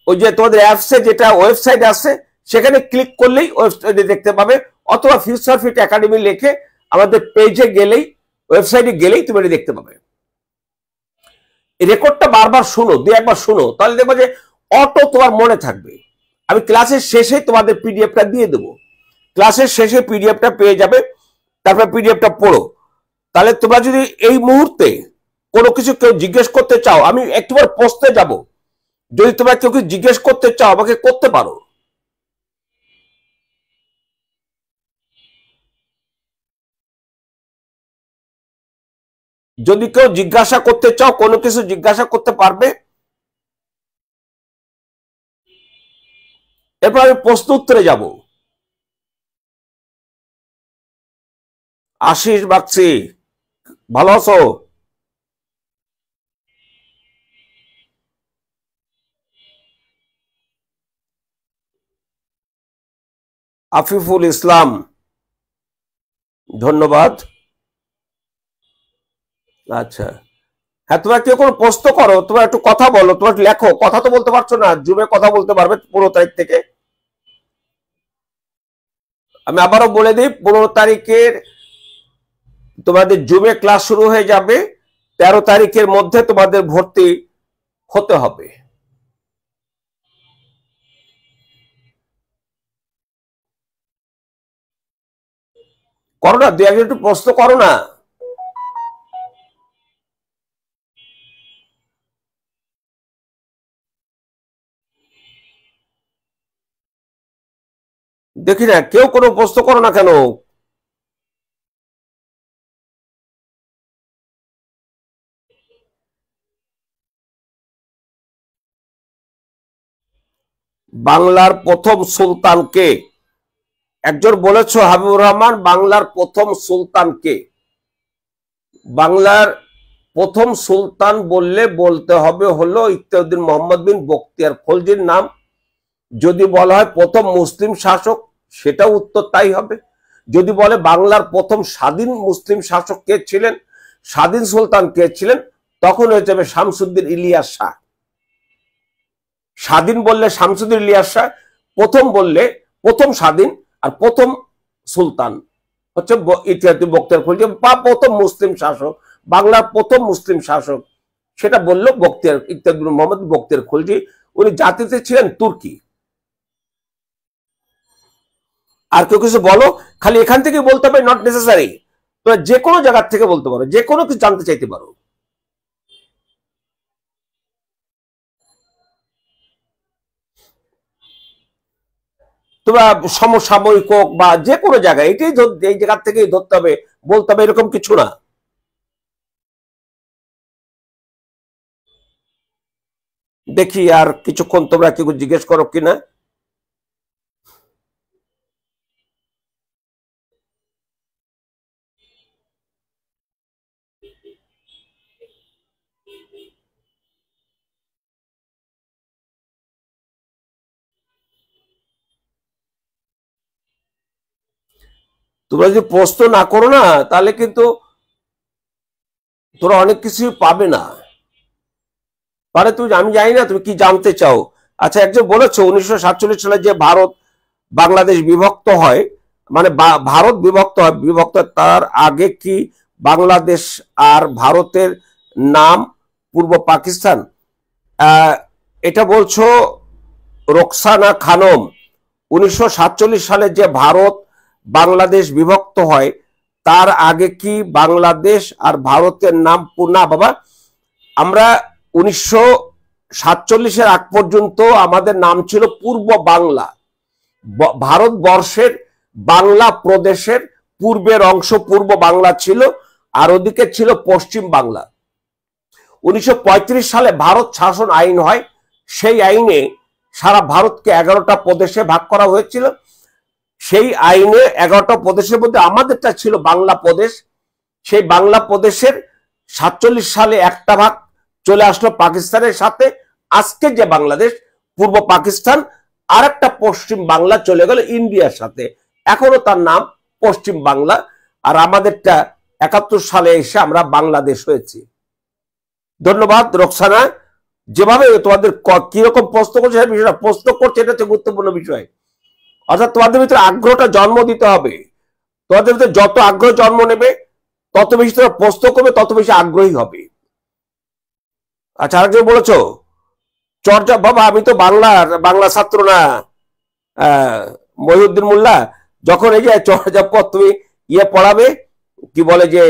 ওই যে তোমাদের অ্যাপসে যেটা ওয়েবসাইট আছে সেখানে ক্লিক করলেই ওয়েবসাইটে দেখতে পাবে, অথবা ফিউচার ফিট একাডেমি লিখে আমাদের পেজে গেলেই, ওয়েবসাইটে গেলেই তুমি এটা দেখতে পাবে। এই রেকর্ডটা বারবার শুনো, দুই একবার শুনো, তাহলে দেখবো যে অটো তোমার মনে থাকবে। আমি ক্লাসের শেষে তোমাদের পিডিএফটা দিয়ে দেবো, ক্লাসের শেষে পিডিএফটা পেয়ে যাবে, তারপর পিডিএফটা পড়ো। তাহলে তোমরা যদি এই মুহূর্তে কোনো কিছু কেউ জিজ্ঞেস করতে চাও, আমি একটুবার প্রশ্নে যাব, যদি তোমরা কেউ কিছু জিজ্ঞেস করতে চাও আমাকে করতে পারো। যদি কেউ জিজ্ঞাসা করতে চাও, কোনো কিছু জিজ্ঞাসা করতে পারবে। এরপর আমি প্রশ্ন উত্তরে যাব। আশিস বাগচি, ভালো আছো? আফিফুল ইসলাম, ধন্যবাদ। আচ্ছা, হ্যাঁ, তোমরা কেউ কোনো প্রশ্ন করো, তোমরা একটু কথা বলো, তোমরা একটু লেখো। কথা তো বলতে পারছো না, জুমে কথা বলতে পারবে 15 তারিখ থেকে। আমি আবারও বলে দিই, 15 তারিখের তোমাদের জুমে ক্লাস শুরু হয়ে যাবে, 13 তারিখের মধ্যে তোমাদের ভর্তি হতে হবে। করো না, দু একজন একটু প্রশ্ন করো না। দেখি না, কেউ কোনো প্রশ্ন করো না কেন? বাংলার প্রথম সুলতান কে? একজন বলেছ হাবিবুর রহমান, বাংলার প্রথম সুলতান কে? বাংলার প্রথম সুলতান বললে বলতে হবে হলো ইত্তেউদ্দিন মোহাম্মদ বিন বখতিয়ার খলজির নাম। যদি বলা হয় প্রথম মুসলিম শাসক, সেটাও উত্তর তাই হবে। যদি বলে বাংলার প্রথম স্বাধীন মুসলিম শাসক কে ছিলেন, স্বাধীন সুলতান কে ছিলেন, তখন হয়ে যাবে শামসুদ্দিন ইলিয়াস শাহ। স্বাধীন বললে শামসুদ্দিন ইলিয়াস শাহ, প্রথম বললে প্রথম স্বাধীন, আর প্রথম সুলতান হচ্ছে ইত্তেউদ্দিন বখতিয়ার খলজি, বা প্রথম মুসলিম শাসক, বাংলার প্রথম মুসলিম শাসক, সেটা বললো বখতিয়ার, ইত্তেউদ্দিন মোহাম্মদ বখতিয়ার খলজি। উনি জাতিতে ছিলেন তুর্কি। আর কেউ কিছু বলো, খালি এখান থেকে বলতে হবে, নট নেসেসারি, তোমরা যে কোনো জায়গার থেকে বলতে পারো, যে কোনো কিছু জানতে চাইতে পারো। তোমরা সমসাময়িক হোক বা যে কোনো জায়গায়, এটাই এই জায়গার থেকেই ধরতে হবে, বলতে হবে, এরকম কিছু না। দেখি আর কিছুক্ষণ তোমরা কেউ জিজ্ঞেস করো কিনা। তোমরা যদি প্রশ্ন না করো না, তাহলে কিন্তু তোমরা অনেক কিছু পাবে না। মানে তুমি, আমি জানি না তুমি কি জানতে চাও। আচ্ছা, একজন বলেছো 1947 সালে যে ভারত বাংলাদেশ বিভক্ত হয়, মানে ভারত বিভক্ত হয়, বিভক্ত তার আগে কি বাংলাদেশ আর ভারতের নাম পূর্ব পাকিস্তান? এটা বলছো রোকসানা খানম। 1947 সালে যে ভারত বাংলাদেশ বিভক্ত হয়, তার আগে কি বাংলাদেশ আর ভারতের নাম না বাবা, আমরা 1947-এর আগ পর্যন্ত আমাদের নাম ছিল পূর্ব বাংলা। ভারতবর্ষের বাংলা প্রদেশের পূর্বের অংশ পূর্ব বাংলা ছিল, আর ওদিকে ছিল পশ্চিম বাংলা। 1935 সালে ভারত শাসন আইন হয়, সেই আইনে সারা ভারতকে 11টা প্রদেশে ভাগ করা হয়েছিল। সেই আইনে 11টা প্রদেশের মধ্যে আমাদেরটা ছিল বাংলা প্রদেশ। সেই বাংলা প্রদেশের 47 সালে একটা ভাগ চলে আসলো পাকিস্তানের সাথে। আজকে যে বাংলাদেশ, পূর্ব পাকিস্তান, আর একটা পশ্চিম বাংলা চলে গেল ইন্ডিয়ার সাথে। এখনো তার নাম পশ্চিম বাংলা। আর আমাদেরটা 71 সালে এসে আমরা বাংলাদেশ হয়েছি। ধন্যবাদ রোকসানা, যেভাবে তোমাদের কিরকম প্রশ্ন করছে বিষয়টা প্রশ্ন করছে, এটা হচ্ছে গুরুত্বপূর্ণ বিষয়। অর্থাৎ তোমাদের ভিতরে আগ্রহটা জন্ম দিতে হবে। তোমাদের ভিতরে যত আগ্রহ জন্ম নেবে, তত বেশি তোমরা প্রশ্ন করবে, তত বেশি আগ্রহী হবে। আচ্ছা, আরেকজন বলেছো চর্যা, বাবা আমি তো বাংলা ছাত্র না মহিউদ্দিন মোল্লা। যখন এই যে চর্যাপদ তুমি পড়াবে, কি বলে যে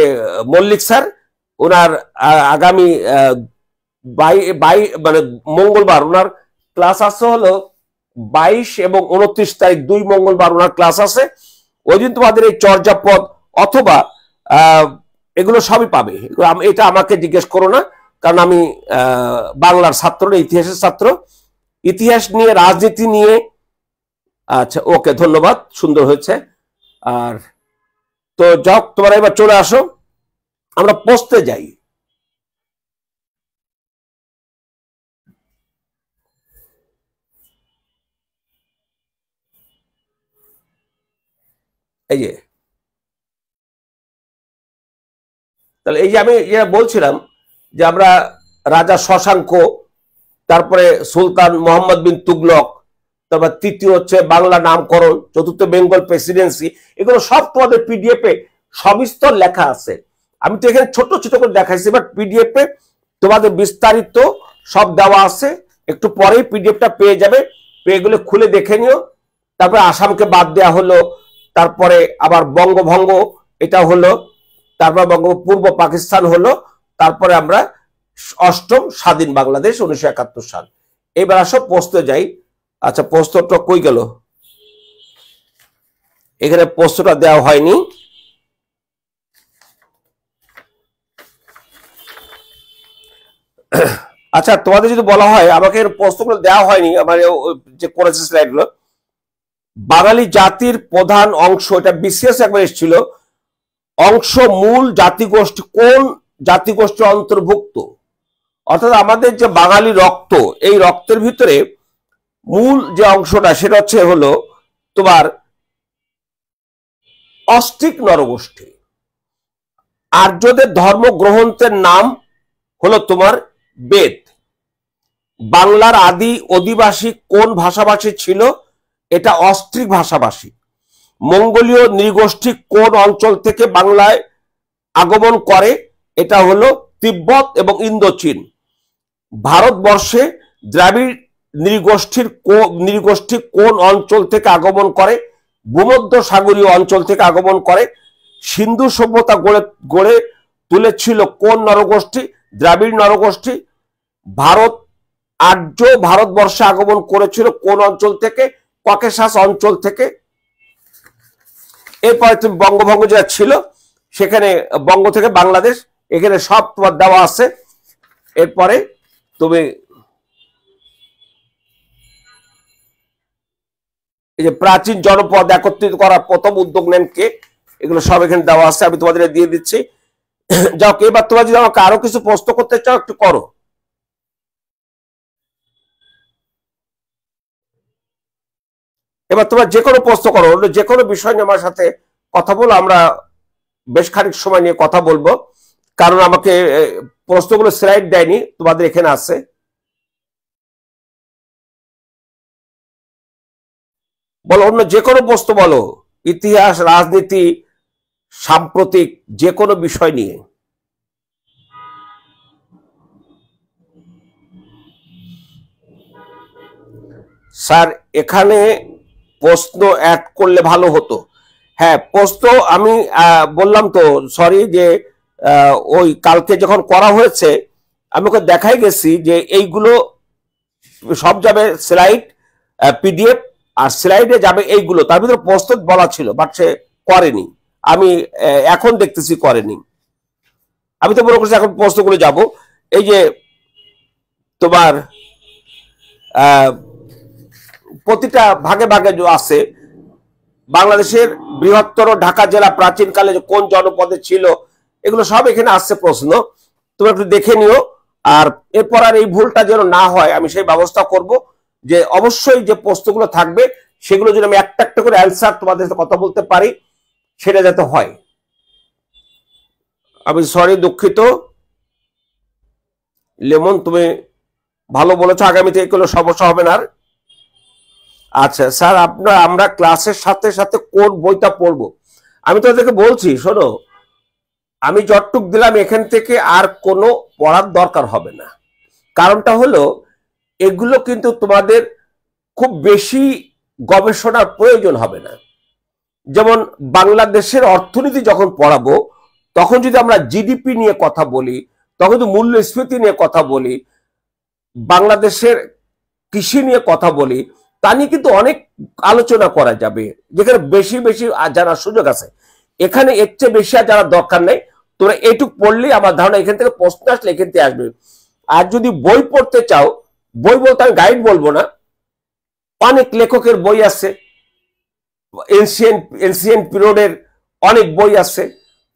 মল্লিক স্যার, ওনার আগামী মানে মঙ্গলবার ওনার ক্লাস আছে হলো 22 এবং 29 তারিখ, 2 মঙ্গলবার ওনার ক্লাস আছে। ওই দিন তোমাদের এই চর্যাপদ অথবা এগুলো সবই পাবে। এটা আমাকে জিজ্ঞেস করো না, কারণ আমি বাংলার ছাত্র না, ইতিহাসের ছাত্র। ইতিহাস নিয়ে, রাজনীতি নিয়ে। আচ্ছা, ওকে, ধন্যবাদ, সুন্দর হয়েছে। আর তো যাক, তোমরা এবার চলে আসো, আমরা পোস্টে যাই। এই যে তাহলে এই যে আমি বলছিলাম যে আমরা রাজা শশাঙ্ক, তারপরে সুলতান মোহাম্মদ বিন তুগলক, তারপর তৃতীয় হচ্ছে বাংলা নামকরণ, চতুর্থ বেঙ্গল প্রেসিডেন্সি, এগুলো সব তোমাদের পিডিএফ এ সবিস্তর লেখা আছে। আমি তো এখানে ছোট ছোট করে দেখাইছি, বাট পিডিএফ এ তোমাদের বিস্তারিত সব দেওয়া আছে। একটু পরেই পিডিএফটা পেয়ে যাবে, পেয়ে গেলে খুলে দেখে নিও। তারপরে আসামকে বাদ দেওয়া হলো, তারপরে আবার বঙ্গভঙ্গ এটা হলো, তারপর পূর্ব পাকিস্তান হলো, তারপরে আমরা 8ম স্বাধীন বাংলাদেশ 1971 সাল। এবার আসো পোস্টে যাই। আচ্ছা, পোস্টটা কই গেল? এখানে পোস্টটা দেওয়া হয়নি। আচ্ছা, তোমাদের যদি বলা হয়, আমাকে প্রশ্নগুলো দেওয়া হয়নি, আমার যে করেছে স্লাইডগুলো, বাঙালি জাতির প্রধান অংশ, এটা বিশেষ একবার এসেছিল, অংশ মূল জাতিগোষ্ঠী কোন জাতিগোষ্ঠীর অন্তর্ভুক্ত? অর্থাৎ আমাদের যে বাঙালি রক্ত, এই রক্তের ভিতরে মূল যে অংশটা সেটা হলো তোমার অস্ট্রিক নরগোষ্ঠী। আর্যদের ধর্মগ্রন্থের নাম হলো তোমার বেদ। বাংলার আদি অধিবাসী কোন ভাষাভাষী ছিল? এটা অস্ট্রিক ভাষাভাষী। মঙ্গোলীয় নৃগোষ্ঠী কোন অঞ্চল থেকে বাংলায় আগমন করে? এটা হলো তিব্বত এবং ইন্দোচীন। ভারতবর্ষে দ্রাবিড় নৃগোষ্ঠী কোন অঞ্চল থেকে আগমন করে? ভূমধ্য সাগরীয় অঞ্চল থেকে আগমন করে। সিন্ধু সভ্যতা গড়ে তুলেছিল কোন নরগোষ্ঠী? দ্রাবিড় নরগোষ্ঠী। আর্য ভারতবর্ষে আগমন করেছিল কোন অঞ্চল থেকে? ককেশাস অঞ্চল থেকে। এরপরে তুমি বঙ্গভঙ্গ যেটা ছিল, সেখানে বঙ্গ থেকে বাংলাদেশ, এখানে সব তোমার দেওয়া আছে। এরপরে তুমি এই যে প্রাচীন জনপদ একত্রিত করার প্রথম উদ্যোগ নেন কে, এগুলো সব এখানে দেওয়া আছে, আমি তোমাদের দিয়ে দিচ্ছি। যাও, এবার তোমরা যদি আমাকে আরো কিছু প্রশ্ন করতে চাও, একটু করো। এবার তোমরা যে কোনো প্রশ্ন করো, যে কোনো বিষয় নিয়ে আমার সাথে কথা বলো, আমরা বেশ খানিক সময় নিয়ে কথা বলবো, কারণ আমাকে প্রশ্নগুলো স্লাইড দেয়নি, তোমাদের এখানে আছে। বলো, অন্য যে কোনো প্রশ্ন বলো, ইতিহাস, রাজনীতি, সাম্প্রতিক যে কোনো বিষয় নিয়ে। স্যার, এখানে প্রশ্ন অ্যাড করলে ভালো হতো। হ্যাঁ, পোস্ত আমি বললাম তো, সরি যে ওই কালকে যখন করা হয়েছে আমি ওকে দেখাই গেছি যে এইগুলো সব যাবে স্লাইড, পিডিএফ, আর স্লাইডে যাবে এইগুলো। তার ভিতরে প্রস্তুত বলা ছিল, বাট সে করেনি। আমি এখন দেখতেছি করেনি। আমি তো মনে করছি এখন প্রশ্নগুলো যাব। এই যে তোমার প্রতিটা ভাগে ভাগে আছে, বাংলাদেশের বৃহত্তর ঢাকা জেলা প্রাচীনকালে কোন জনপদে ছিল, এগুলো সব এখানে আসছে প্রশ্ন। তুমি একটু দেখে নিও। আর এরপর আর এই ভুলটা যেন না হয় আমি সেই ব্যবস্থা করব, যে অবশ্যই যে প্রশ্নগুলো থাকবে সেগুলো যদি আমি একটা একটা করে অ্যান্সার তোমাদের সাথে কথা বলতে পারি, সেটা যাতে হয়। আমি সরি, দুঃখিত। লেমন, তুমি ভালো বলেছো, আগামীতে এগুলো সমস্যা হবে না আর। আচ্ছা স্যার, আমরা ক্লাসের সাথে সাথে কোন বইটা পড়বো? আমি তোদেরকে বলছি, শোনো, আমি যতটুক দিলাম এখান থেকে আর কোনো পড়ার দরকার হবে না। কারণটা হলো এগুলো কিন্তু তোমাদের খুব বেশি গবেষণার প্রয়োজন হবে না। যেমন বাংলাদেশের অর্থনীতি যখন পড়াবো, তখন যদি আমরা জিডিপি নিয়ে কথা বলি, তখন যদি মূল্যস্ফীতি নিয়ে কথা বলি, বাংলাদেশের কৃষি নিয়ে কথা বলি, তা নিয়ে কিন্তু অনেক আলোচনা করা যাবে, যেখানে বেশি বেশি জানার সুযোগ আছে। এখানে এর চেয়ে বেশি আর জানার দরকার নেই। তোমরা এইটুক পড়লেই আমার ধারণা এখান থেকে প্রশ্ন আসলে এখান থেকে আসবে। আর যদি বই পড়তে চাও, বই বলতে আমি গাইড বলবো না, অনেক লেখকের বই আছে, এনসিয়েন্ট পিরিয়ডের অনেক বই আছে,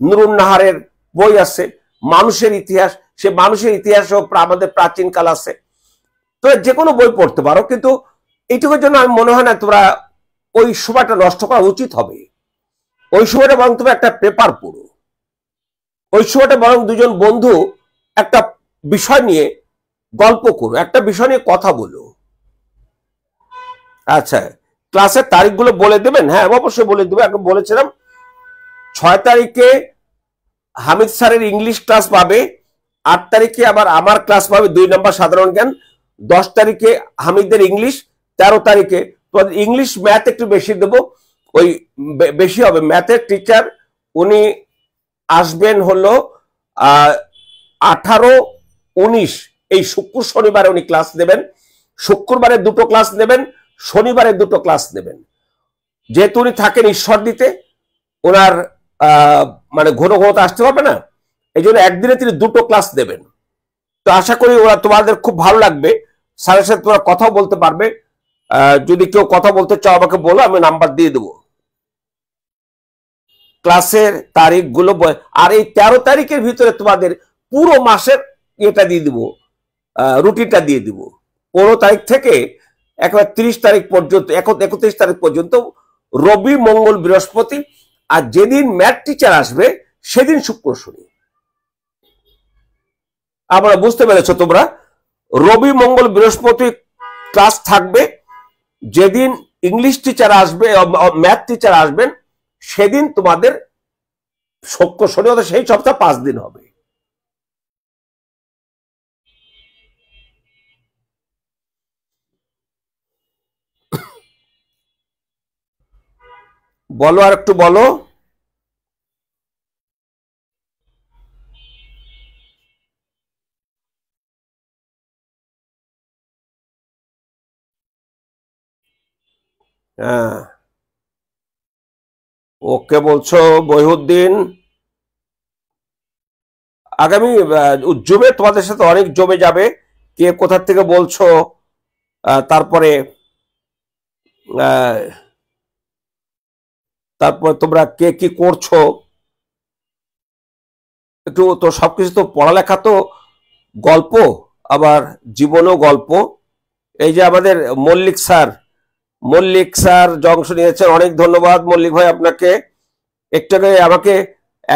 নুরুন নাহারের বই আছে, মানুষের ইতিহাস, সে মানুষের ইতিহাসও আমাদের প্রাচীনকাল আছে। তোমরা যে কোনো বই পড়তে পারো, কিন্তু এইটুকুর জন্য আমি মনে হয় না তোমরা ওই সময়টা নষ্ট করা উচিত হবে। ওই সময়টা বরং তুমি একটা পেপার পড়ো, ওই সময়টা বরং দুজন বন্ধু একটা বিষয় নিয়ে গল্প করো, একটা বিষয় নিয়ে কথা বলো। আচ্ছা, ক্লাসের তারিখগুলো বলে দেবেন? হ্যাঁ, অবশ্যই বলে দেবো। এখন বলেছিলাম 6 তারিখে হামিদ স্যারের ইংলিশ ক্লাস পাবে, 8 তারিখে আবার আমার ক্লাস পাবে 2 নম্বর সাধারণ জ্ঞান, 10 তারিখে হামিদের ইংলিশ, 13 তারিখে তোমাদের ইংলিশ ম্যাথ একটু বেশি দেবো, ওই বেশি হবে ম্যাথের টিচার। উনি আসবেন হলো 18, 19 এই শুক্র শনিবারে উনি ক্লাস নেবেন। শুক্রবারে 2টো ক্লাস নেবেন, শনিবারে 2টো ক্লাস নেবেন। যেহেতু উনি থাকেন ঈশ্বরদীতে, ওনার মানে ঘন ঘনতা আসতে পারবে না, এই জন্য একদিনে তিনি 2টো ক্লাস দেবেন। তো আশা করি ওরা তোমাদের খুব ভালো লাগবে, স্যারের সাথে তোমরা কথা বলতে পারবে। যদি কেউ কথা বলতে চাও আমাকে বলো, আমি নাম্বার দিয়ে দেবো। ক্লাসের তারিখগুলো, আর এই 13 তারিখের ভিতরে তোমাদের পুরো মাসের এটা দিয়ে দিব, রুটিনটা দিয়ে দিব। 15 তারিখ থেকে একেবারে 30 তারিখ পর্যন্ত, 31 তারিখ পর্যন্ত রবি মঙ্গল বৃহস্পতি, আর যেদিন ম্যাথ টিচার আসবে সেদিন শুক্র শনি। আমরা বুঝতে পেরেছো তোমরা? রবি মঙ্গল বৃহস্পতি ক্লাস থাকবে, যেদিন ইংলিশ টিচার আসবে, ম্যাথ টিচার আসবেন, সেদিন তোমাদের শুক্র শনি, সেই সপ্তাহ 5 দিন হবে। বলো, আর একটু বলো। হ্যাঁ, ওকে বলছো বহিউদ্দিন। আগামী জমে তোমাদের সাথে অনেক জমে যাবে। কে কোথা থেকে বলছো, তারপরে তোমরা কে কি করছো, একটু তো সবকিছু তো পড়ালেখা তো গল্প, আবার জীবনও গল্প। এই যে আমাদের মল্লিক স্যার অংশ নিয়েছেন, অনেক ধন্যবাদ মল্লিক ভাই আপনাকে। একটু আগে আমাকে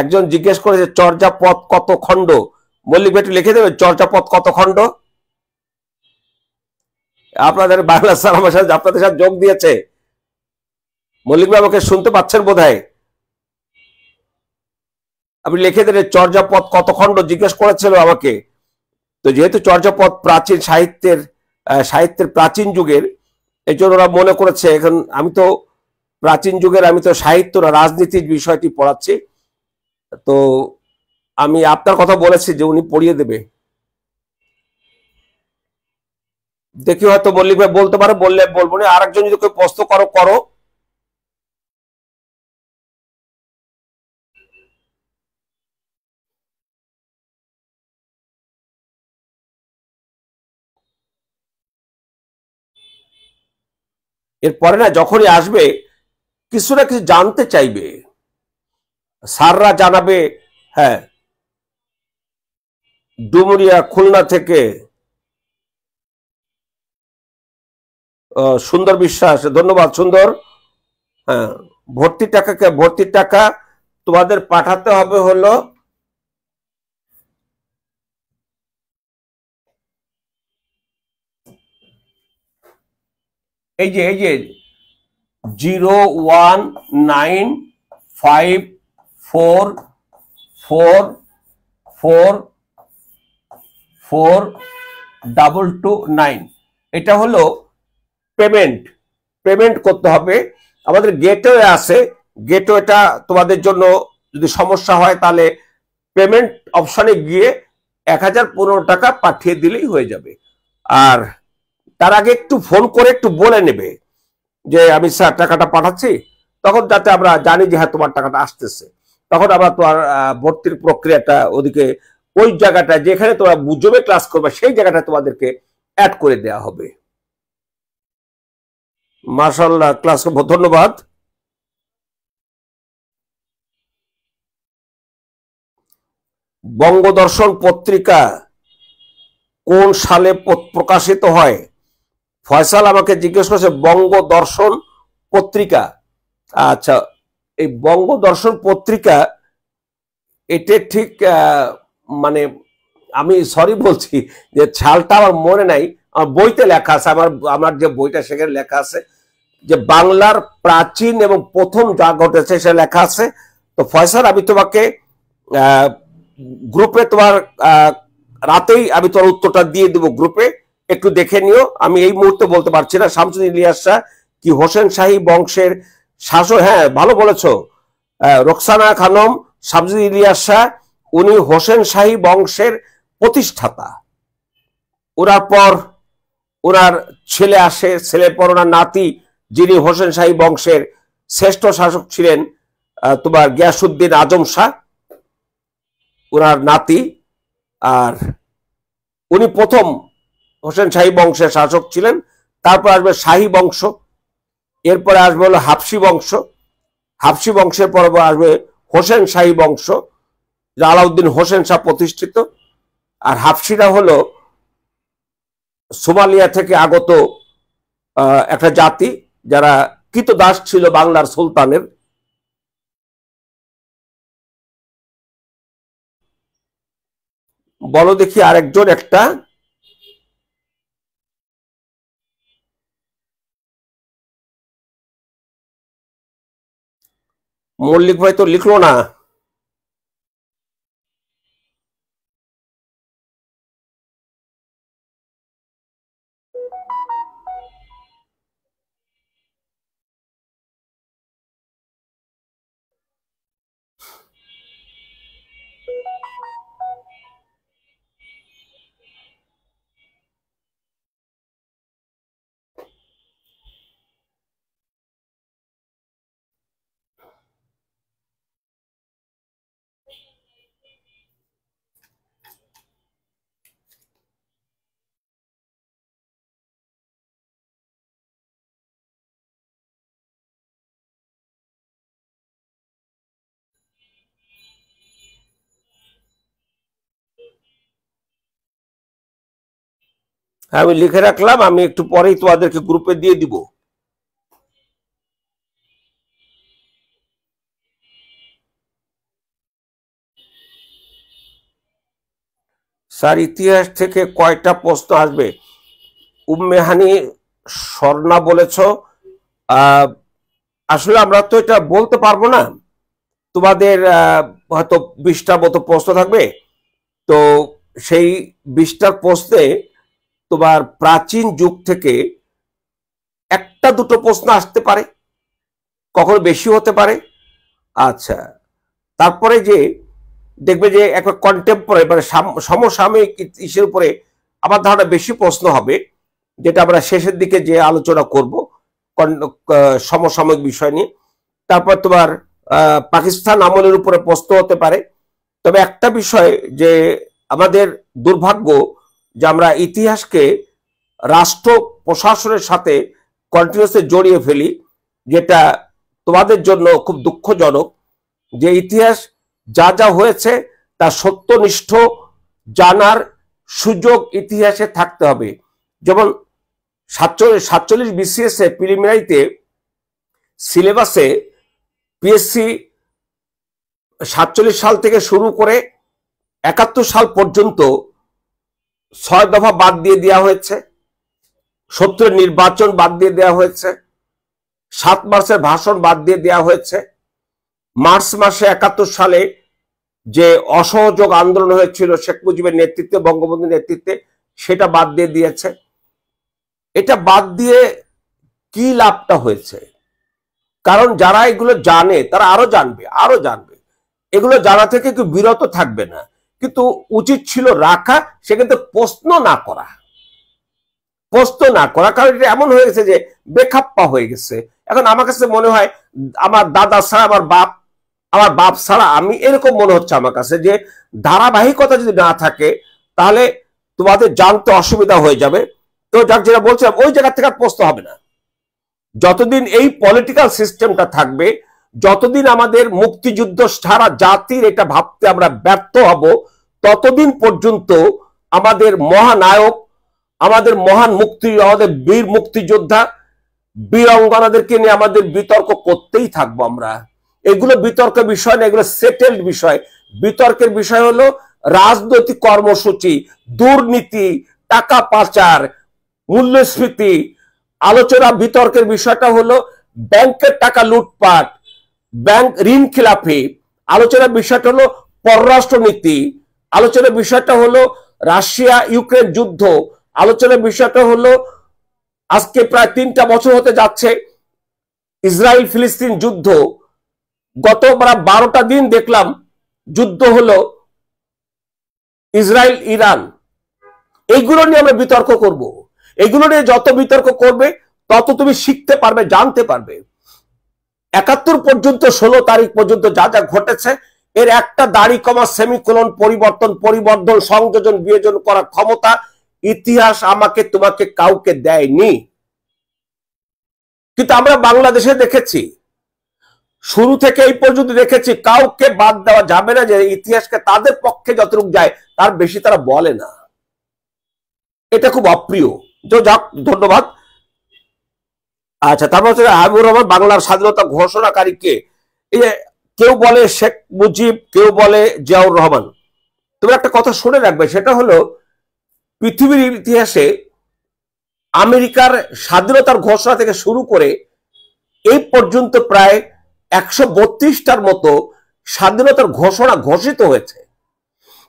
একজন জিজ্ঞেস করেছে চর্যাপদ কত খণ্ড। মল্লিক ভাই একটু লিখে দেবেন চর্যাপদ কত খণ্ড? আপনাদের বাংলা স্যার আমার সাথে, আপনাদের সাথে যোগ দিয়েছে। মল্লিক ভাই আমাকে শুনতে পাচ্ছেন বোধহয়? আপনি লিখে দেন চর্যাপদ কত খণ্ড জিজ্ঞেস করেছিল আমাকে। তো যেহেতু চর্যাপদ প্রাচীন সাহিত্যের প্রাচীন যুগের, এই জন্য ওরা মনে করেছে। এখন আমি তো প্রাচীন যুগের, আমি তো সাহিত্য না রাজনীতির বিষয়টি পড়াচ্ছি। তো আমি আপনার কথা বলেছি যে উনি পড়িয়ে দেবে, দেখি হয়তো মল্লিক ভাই বলতে পারে, বললে বলবো না। আরেকজন যদি কেউ প্রশ্ন করো করো। এরপরে না যখনই আসবে কিছু না কিছু জানতে চাইবে, স্যাররা জানাবে। হ্যাঁ, ডুমুরিয়া খুলনা থেকে সুন্দর বিশ্বাস, ধন্যবাদ সুন্দর। হ্যাঁ, ভর্তির টাকা তোমাদের পাঠাতে হবে হলো এই যে 01954444229, এটা হলো পেমেন্ট। পেমেন্ট করতে হবে। আমাদের গেটওয়ে আছে, গেটওয়েটা তোমাদের জন্য যদি সমস্যা হয় তাহলে পেমেন্ট অপশনে গিয়ে 1015 টাকা পাঠিয়ে দিলেই হয়ে যাবে। আর তার আগে একটু ফোন করে একটু বলে নেবে যে আমি স্যার টাকাটা পাঠাচ্ছি, তখন যাতে আমরা জানি যে হ্যাঁ তোমার টাকাটা আসতেছে। তখন আমরা তোমার ভর্তির প্রক্রিয়াটা ওদিকে ওই জায়গাটা যেখানে তোমরা জমে ক্লাস করবে সেই জায়গাটা তোমাদেরকে অ্যাড করে দেওয়া হবে। মাশাআল্লাহ, ক্লাস ধন্যবাদ। বঙ্গদর্শন পত্রিকা কোন সালে প্রকাশিত হয়? ফয়সাল আমাকে জিজ্ঞেস করেছে বঙ্গদর্শন পত্রিকা। আচ্ছা, এই বঙ্গদর্শন পত্রিকা এটা ঠিক মানে আমি সরি বলছি যে সালটা আমার মনে নাই। আমার বইতে লেখা আছে, আমার যে বইটা সেখানে লেখা আছে যে বাংলার প্রাচীন এবং প্রথম যা ঘটেছে সে লেখা আছে। তো ফয়সাল, আমি তোমাকে গ্রুপে তোমার রাতেই আমি তোমার উত্তরটা দিয়ে দেবো গ্রুপে, একটু দেখে নিও। আমি এই মুহূর্তে বলতে পারছি না। শামসুদ্দিন ইলিয়াস শাহ কি হোসেন শাহী বংশের শাসক? হ্যাঁ, ভালো বলেছো রোকসানা খানম। শামসুদ্দিন ইলিয়াস শাহ উনি হোসেন শাহী বংশের প্রতিষ্ঠাতা। ওনার পর ওনার ছেলে আসে, ছেলের পর ওনার নাতি যিনি হোসেন শাহী বংশের শ্রেষ্ঠ শাসক ছিলেন তোমার গিয়াসউদ্দিন আজম শাহ, ওনার নাতি। আর উনি প্রথম হোসেন শাহী বংশের শাসক ছিলেন। তারপর আসবে শাহী বংশ, এরপরে আসবে হলো হাফসি বংশ, হাফসি বংশের পর আসবে হোসেন শাহী বংশ, আলাউদ্দিন হোসেন শাহ প্রতিষ্ঠিত। আর হাফসিরা হলো সোমালিয়া থেকে আগত একটা জাতি যারা কৃতদাস ছিল বাংলার সুলতানের। বলো দেখি আরেকজন একটা। মল্লিক ভাই তো লিখলো না। আমি লিখে রাখলাম, আমি একটু পরেই তোমাদেরকে গ্রুপে দিয়ে দিব। স্যার ইতিহাস থেকে কয়টা প্রশ্ন আসবে? উম্মেহানি স্বর্ণা বলেছ। আসলে আমরা তো এটা বলতে পারবো না। তোমাদের হয়তো 20টার মতো প্রশ্ন থাকবে। তো সেই 20টার প্রশ্নে তোমার প্রাচীন যুগ থেকে একটা দুটো প্রশ্ন আসতে পারে, কখনো বেশি হতে পারে। আচ্ছা, তারপরে যে দেখবে যে একটা কন্টেম্পোরারি মানে সমসাময়িক ইস্যুর উপরে আমার ধারণা বেশি প্রশ্ন হবে, যেটা আমরা শেষের দিকে যে আলোচনা করব সমসাময়িক বিষয় নিয়ে। তারপর তোমার পাকিস্তান আমলের উপরে প্রশ্ন হতে পারে। তবে একটা বিষয় যে আমাদের দুর্ভাগ্য যে আমরা ইতিহাসকে রাষ্ট্র প্রশাসনের সাথে কন্টিনিউসলি জড়িয়ে ফেলি, যেটা তোমাদের জন্য খুব দুঃখজনক। যে ইতিহাস যা যা হয়েছে তা সত্যনিষ্ঠ জানার সুযোগ ইতিহাসে থাকতে হবে। যেমন 47 BCS এ প্রিলিমিনারিতে সিলেবাসে পিএসসি 47 সাল থেকে শুরু করে 71 সাল পর্যন্ত 6 দফা বাদ দিয়ে দেওয়া হয়েছে, 70 নির্বাচন বাদ দিয়ে দেওয়া হয়েছে, 7 মার্চের ভাষণ বাদ দিয়ে দেওয়া হয়েছে, মার্চ মাসে 71 সালে যে অসহযোগ আন্দোলন হয়েছিল শেখ মুজিবের নেতৃত্বে, বঙ্গবন্ধুর নেতৃত্বে, সেটা বাদ দিয়ে দিয়েছে। এটা বাদ দিয়ে কি লাভটা হয়েছে? কারণ যারা এগুলো জানে তারা আরো জানবে, এগুলো জানা থেকে কেউ বিরত থাকবে না। কিন্তু উচিত ছিল রাখা, সেক্ষেত্রে প্রশ্ন না করা, কারণ এটা এমন হয়ে গেছে যে বেখাপ্পা হয়ে গেছে। এখন আমার কাছে মনে হয় আমার দাদা ছাড়া আমার বাপ ছাড়া আমি, এরকম মনে হচ্ছে আমার কাছে, যে ধারাবাহিকতা যদি না থাকে তাহলে তোমাদের জানতে অসুবিধা হয়ে যাবে। তো যাক, যেটা বলছিলাম, ওই জায়গা থেকে আর প্রশ্ন হবে না। যতদিন এই পলিটিক্যাল সিস্টেমটা থাকবে, যতদিন আমাদের মুক্তিযুদ্ধ সারা জাতির এটা ভাবতে আমরা ব্যর্থ হব, ততদিন পর্যন্ত আমাদের মহানায়ক, আমাদের মহান আমাদের বীর মুক্তিযোদ্ধা, বীরাঙ্গনাদেরকে নিয়ে আমাদের বিতর্ক করতেই থাকবো আমরা। এগুলো বিতর্কের বিষয় না, এগুলো সেটেলড বিষয়। বিতর্কের বিষয় হলো রাজনৈতিক কর্মসূচি, দুর্নীতি, টাকা পাচার, মূল্যস্ফীতি। আলোচনা বিতর্কের বিষয়টা হলো ব্যাংকের টাকা লুটপাট, ব্যাংক ঋণ খিলাফি। আলোচনার বিষয়টা হলো পররাষ্ট্রনীতি। আলোচনার বিষয়টা হলো রাশিয়া ইউক্রেন যুদ্ধ। আলোচনার বিষয়টা হলো আজকে প্রায় 3টা বছর হতে যাচ্ছে ইসরায়েল ফিলিস্তিন যুদ্ধ। গত 12টা দিন দেখলাম যুদ্ধ হলো ইসরায়েল ইরান। এইগুলো নিয়ে আমরা বিতর্ক করব। এগুলো নিয়ে যত বিতর্ক করবে তত তুমি শিখতে পারবে, জানতে পারবে। 71 পর্যন্ত 16 তারিখ পর্যন্ত যা যা ঘটেছে, এর একটা দাড়ি কমা, সেমিকোলন, পরিবর্তন, সংযোজন, বিয়োজন করার ক্ষমতা ইতিহাস আমাকে তোমাকে কাউকে দেয়নি। কিন্তু আমরা বাংলাদেশে দেখেছি, শুরু থেকে এই পর্যন্ত দেখেছি, কাউকে বাদ দেওয়া যাবে না, যে ইতিহাসকে তাদের পক্ষে যতটুকু যায় তার বেশি তারা বলে না। এটা খুব অপ্রিয়। তো যাক, ধন্যবাদ। আচ্ছা, তারপর হচ্ছে হাবিবুর রহমান, বাংলার স্বাধীনতা ঘোষণাকারী কে? এই যে কেউ বলে শেখ মুজিব, কেউ বলে জিয়াউর রহমান। তুমি একটা কথা শুনে রাখবে, সেটা হলো পৃথিবীর ইতিহাসে আমেরিকার স্বাধীনতার ঘোষণা থেকে শুরু করে এই পর্যন্ত প্রায় 132টার মতো স্বাধীনতার ঘোষণা ঘোষিত হয়েছে।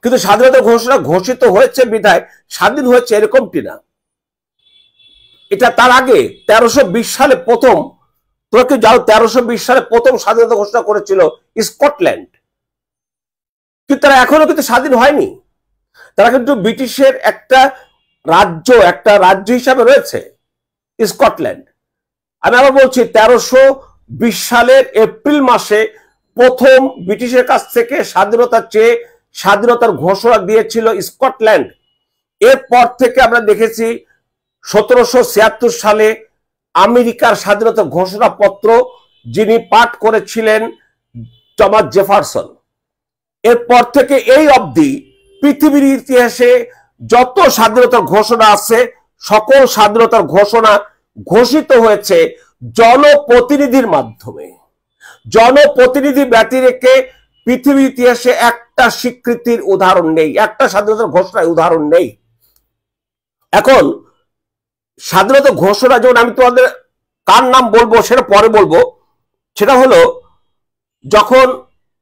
কিন্তু স্বাধীনতার ঘোষণা ঘোষিত হয়েছে বিধায় স্বাধীন হয়েছে এরকমটি না। এটা তার আগে 1320 সালে প্রথম, তোমরা কি জানো 1320 সালে প্রথম স্বাধীনতা ঘোষণা করেছিল স্কটল্যান্ড? কিন্তু তারা এখনো কিন্তু স্বাধীন হয়নি। তারা কিন্তু ব্রিটিশের একটা রাজ্য হিসাবে রয়েছে স্কটল্যান্ড। আমি আবার বলছি, 1320 সালের এপ্রিল মাসে প্রথম ব্রিটিশের কাছ থেকে স্বাধীনতা চেয়ে স্বাধীনতার ঘোষণা দিয়েছিল স্কটল্যান্ড। এরপর থেকে আমরা দেখেছি 1776 সালে আমেরিকার স্বাধীনতা ঘোষণাপত্র যিনি পাঠ করেছিলেন টমাস জেফারসন। এরপর থেকে এই অবধি পৃথিবীর ইতিহাসে যত স্বাধীনতার ঘোষণা আছে, সকল স্বাধীনতার ঘোষণা ঘোষিত হয়েছে জনপ্রতিনিধির মাধ্যমে। জনপ্রতিনিধি ব্যতি রেখে পৃথিবীর ইতিহাসে একটা স্বীকৃতির উদাহরণ নেই, একটা স্বাধীনতার ঘোষণার উদাহরণ নেই। এখন স্বাধীনতা ঘোষণা, যেমন আমি তোমাদের কার নাম বলবো সেটা পরে বলবো, সেটা হলো যখন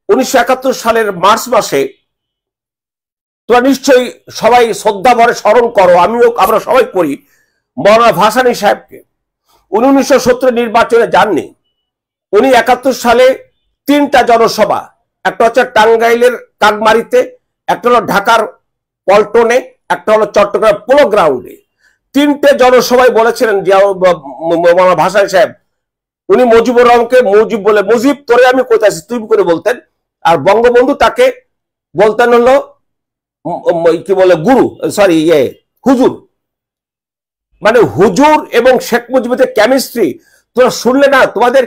1971 সালের মার্চ মাসে, তোমরা নিশ্চয়ই সবাই শ্রদ্ধা ভরে স্মরণ করো, আমরা সবাই করি, মৌলানা ভাসানী সাহেবকে। উনি 1970 নির্বাচনে যাননি, উনি 71 সালে 3টা জনসভা, একটা হচ্ছে টাঙ্গাইলের কাকমারিতে, একটা হলো ঢাকার পল্টনে, একটা হলো চট্টগ্রাম পোলো গ্রাউন্ডে, 3টে জনসভায় বলেছিলেন জিয়া ভাসানী সাহেব, উনি মুজিবুর রহমানকে মুজিব বলে, মুজিব তোরে আমি কোথায় তুই করে বলতেন, আর বঙ্গবন্ধু তাকে বলতেন হলো কি বলে গুরু, সরি হুজুর। মানে হুজুর এবং শেখ মুজিবের কেমিস্ট্রি তোরা শুনলে না তোমাদের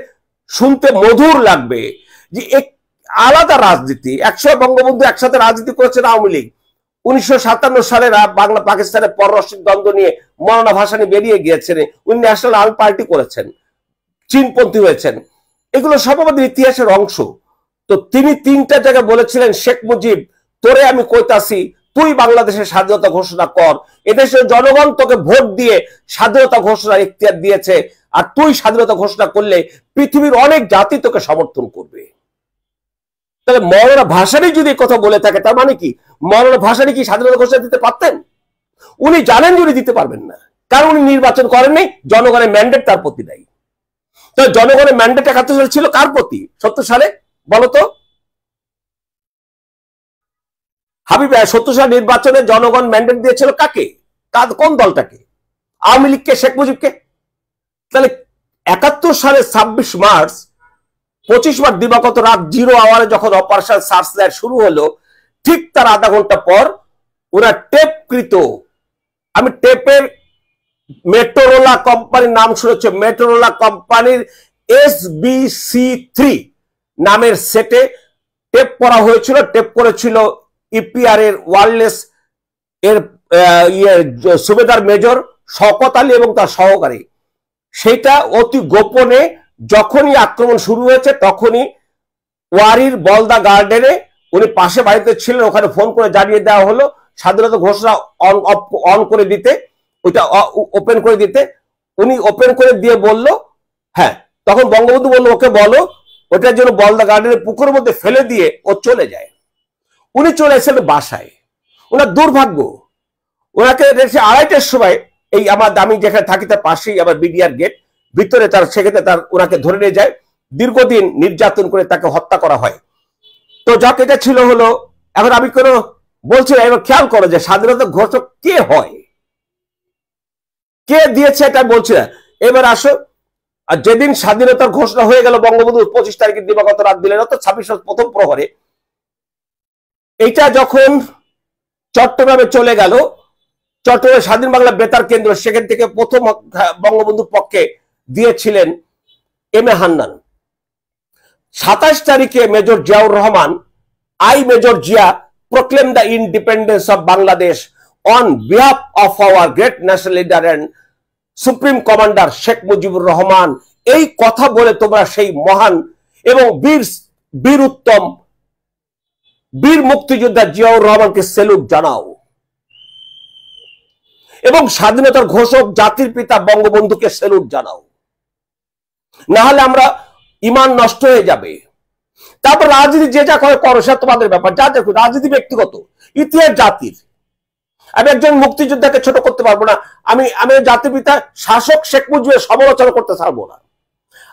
শুনতে মধুর লাগবে, যে এক আলাদা রাজনীতি। একসময় বঙ্গবন্ধু একসাথে রাজনীতি করেছেন আওয়ামী লীগ, 1957 সালে বাংলা পাকিস্তানের পররাষ্ট্রিক দ্বন্দ্ব নিয়ে মৌলানা ভাসানী বেরিয়ে গিয়েছেন, উনি ন্যাশনাল আর্মি পার্টি করেছেন, চীনপন্থী হয়েছেন, এগুলো সব আমাদের ইতিহাসের অংশ। তো তিনি 3টা জায়গায় বলেছিলেন, শেখ মুজিব তোরে আমি কইতাছি তুই বাংলাদেশের স্বাধীনতা ঘোষণা কর, এদেশের জনগণ তোকে ভোট দিয়ে স্বাধীনতা ঘোষণা এখতিয়ার দিয়েছে, আর তুই স্বাধীনতা ঘোষণা করলে পৃথিবীর অনেক জাতি তোকে সমর্থন করবে। তাহলে মৌলানা ভাসানী যদি কথা বলে থাকে, তার মানে কি মৌলানা ভাসানী কি স্বাধীনতা ঘোষণা দিতে পারতেন? উনি জানেন যে উনি দিতে পারবেন না, কারণ উনি নির্বাচন করেননি, জনগণের ম্যান্ডেট তার প্রতি নাই। তো জনগণের ম্যান্ডেট 71 সালে ছিল কার প্রতি? 70 সালে বলতো হাবিব, 70 সালে নির্বাচনে জনগণ ম্যান্ডেট দিয়েছিল কাকে? কোন দলটাকে? আওয়ামী লীগকে, শেখ মুজিবকে। তাহলে 71 সালে 26 মার্চ 25 মার্চ দিবাগত রাত 0 আওয়ারে যখন অপারেশন সার্চলাইট শুরু হলো, ঠিক তার আধা ঘন্টা পর ওরা টেপকৃত, আমি টেপের মেট্রোরোলা কোম্পানির নাম শুনেছে, মেট্রোরোলা কোম্পানির SBC3 নামের সেটে টেপ করা হয়েছিল, টেপ করেছিল ইপিআর এর ওয়ারলেস এর সুবেদার মেজর শওকত আলী এবং তার সহকারী। সেটা অতি গোপনে যখনই আক্রমণ শুরু হয়েছে, তখনই ওয়ারির বলদা গার্ডেনে, উনি পাশে বাড়িতে ছিলেন, ওখানে ফোন করে জানিয়ে দেওয়া হলো স্বাধীনতা ঘোষণা অন করে দিতে, ওইটা ওপেন করে দিতে। উনি ওপেন করে দিয়ে বলল হ্যাঁ, তখন বঙ্গবন্ধু বলল ওকে বলো ওটার জন্য বলদা গার্ডেনের পুকুরের মধ্যে ফেলে দিয়ে ও চলে যায়। উনি চলে এসেছেন বাসায়, ওনার দুর্ভাগ্য, ওনাকে 2:30টার সময় এই আমি যেখানে থাকি তার পাশেই আমার বিডিআর গেট, ভিতরে তার সেক্ষেত্রে তার ওনাকে ধরে নিয়ে যায়, দীর্ঘদিন নির্যাতন করে তাকে হত্যা করা হয়। তো যাক, এটা ছিল হলো। এখন আমি কোনো বলছি না, এবার খেয়াল করো যে স্বাধীনতা ঘোষক কে হয়, কে দিয়েছে এটা বলছি না। এবার আসো, আর যেদিন স্বাধীনতার ঘোষণা হয়ে গেল, বঙ্গবন্ধু 25 তারিখের দিবাগত রাত দিলেন, অর্থাৎ 26 প্রথম প্রহরে, এইটা যখন চট্টগ্রামে চলে গেল, চট্টগ্রামে স্বাধীন বাংলা বেতার কেন্দ্র, সেখান থেকে প্রথম বঙ্গবন্ধুর পক্ষে দিয়েছিলেন এম.এ. হান্নান। 27 তারিখে major Ziaur Rahman, I major Zia proclaim the independence of Bangladesh on behalf of our great national leader and supreme commander Sheikh Mujibur Rahman, এই কথা বলে তোমরা সেই মহান এবং বীর উত্তম বীর মুক্তিযোদ্ধা জিয়াউর রহমানকে সেলুট জানাও, এবং স্বাধীনতার ঘোষক জাতির পিতা বঙ্গবন্ধুকে সেলুট জানাও, না হলে আমরা ইমান নষ্ট হয়ে যাবে। তারপর রাজনীতি যে যা করে করো, সে তোমাদের ব্যাপার, যা দেখো রাজনীতি ব্যক্তিগত, ইতিহাস জাতির। আমি একজন মুক্তিযোদ্ধাকে ছোট করতে পারবো না, আমি জাতির পিতা শাসক শেখ মুজিবের সমালোচনা করতে ছাড়বো না,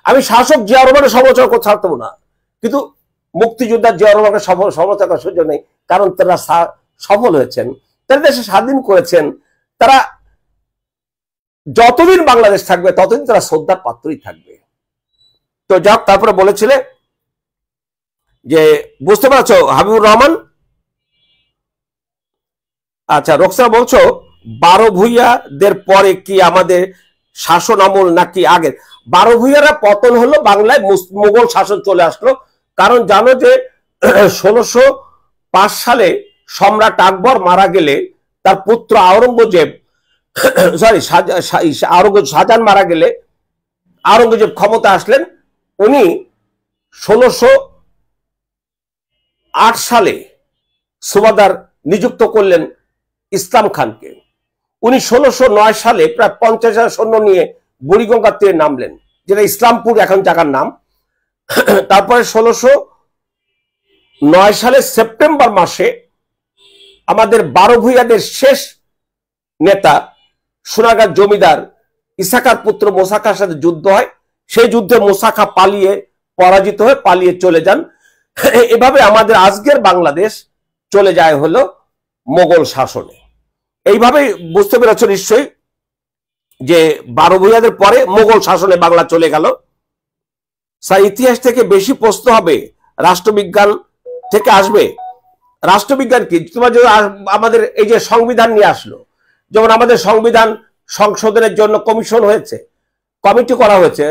আমি শাসক জিয়াউর রহমানের সমালোচনা করতে ছাড়বো না, কিন্তু মুক্তিযোদ্ধা জিয়াউর রহমানকে সমালোচনা করার সুযোগ নেই, কারণ তারা সফল হয়েছেন, তারা দেশে স্বাধীন করেছেন, তারা যতদিন বাংলাদেশ থাকবে ততদিন তারা শ্রদ্ধার পাত্রই থাকবে। তো যাক, তারপরে বলেছিলে যে বুঝতে পারছো হাবিবুর রহমান, আচ্ছা রোকসানা বলছো 12 ভূঁইয়াদের পরে কি আমাদের শাসন আমল নাকি আগের? 12 ভূঁইয়ারা পতন হলো, বাংলায় মুঘল শাসন চলে আসলো। কারণ জানো যে 1605 সালে সম্রাট আকবর মারা গেলে তার পুত্র আওরঙ্গজেব, সরি শাহজাহান মারা গেলে আওরঙ্গজেব ক্ষমতা আসলেন। উনি 1608 সালে সুবাদার নিযুক্ত করলেন ইসলাম খানকে। উনি 1609 সালে প্রায় 50,000 সৈন্য নিয়ে বুড়িগঙ্গার তীরে নামলেন, যেটা ইসলামপুর এখন জায়গার নাম। তারপরে 1609 সালে সেপ্টেম্বর মাসে আমাদের 12 ভূঁইয়াদের শেষ নেতা সোনারগাঁর জমিদার ইসাখার পুত্র মোসা খাঁর সাথে যুদ্ধ হয়। সেই যুদ্ধে মোসা খাঁ পালিয়ে পরাজিত হয়ে পালিয়ে চলে যান। এভাবে আমাদের আজকের বাংলাদেশ চলে যায় হলো মোগল শাসনে। এইভাবে বুঝতে পেরেছ নিশ্চয়ই যে 12 ভূঁইয়াদের পরে মোগল শাসনে বাংলা চলে গেল। স্যার, ইতিহাস থেকে বেশি প্রশ্ন হবে রাষ্ট্রবিজ্ঞান থেকে আসবে। রাষ্ট্রবিজ্ঞান কি? তোমার যে আমাদের এই যে সংবিধান নিয়ে আসলো, যেমন আমাদের সংবিধান সংশোধনের জন্য কমিশন হয়েছে, কমিটি করা হয়েছে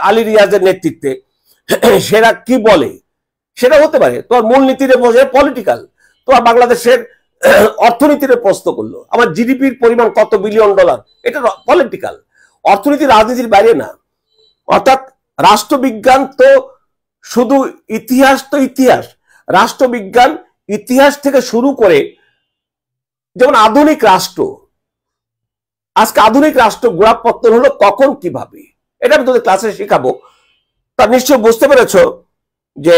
আলী রিয়াজের নেতৃত্বে, সেটা কি বলে সেটা হতে পারে। তোমার মূলনীতির পলিটিক্যাল, তোমার বাংলাদেশের অর্থনীতির প্রশ্ন করলো, আমার জিডিপির পরিমাণ কত বিলিয়ন ডলার, এটা পলিটিক্যাল। অর্থনীতি রাজনীতির বাইরে না। অর্থাৎ রাষ্ট্রবিজ্ঞান তো শুধু ইতিহাস, তো ইতিহাস, রাষ্ট্রবিজ্ঞান ইতিহাস থেকে শুরু করে, যেমন আধুনিক রাষ্ট্র, আজকে আধুনিক রাষ্ট্র গোড়াপত্তন হলো কখন কিভাবে, এটা আমি তোদের ক্লাসে শেখাবো। তা নিশ্চয় বুঝতে পেরেছ যে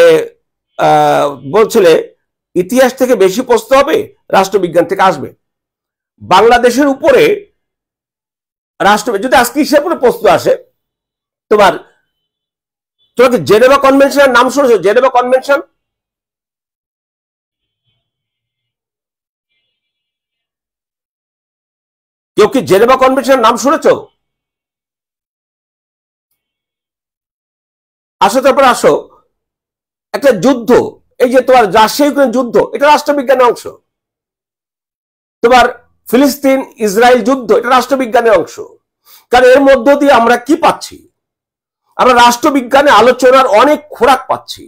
বলছিলে ইতিহাস থেকে বেশি প্রশ্ন হবে, রাষ্ট্রবিজ্ঞান থেকে আসবে। বাংলাদেশের উপরে রাষ্ট্র যদি আজকে হিসেবে করে প্রশ্ন আসে, তোমাকে জেনেভা কনভেনশনের নাম শুনেছো? জেনেভা কনভেনশন, কেউ কি জেনেভা কনভেনশনের নাম শুনেছো? আসো, তারপর আসো। একটা যুদ্ধ, এই যে তোমার রাশিয়া ইউক্রেন যুদ্ধ, এটা রাষ্ট্রবিজ্ঞানের অংশ। তোমার ফিলিস্তিন ইসরায়েল যুদ্ধ, এটা রাষ্ট্রবিজ্ঞানের অংশ। কারণ এর মধ্য দিয়ে আমরা কি পাচ্ছি? আমরা রাষ্ট্রবিজ্ঞানে আলোচনার অনেক খোরাক পাচ্ছি,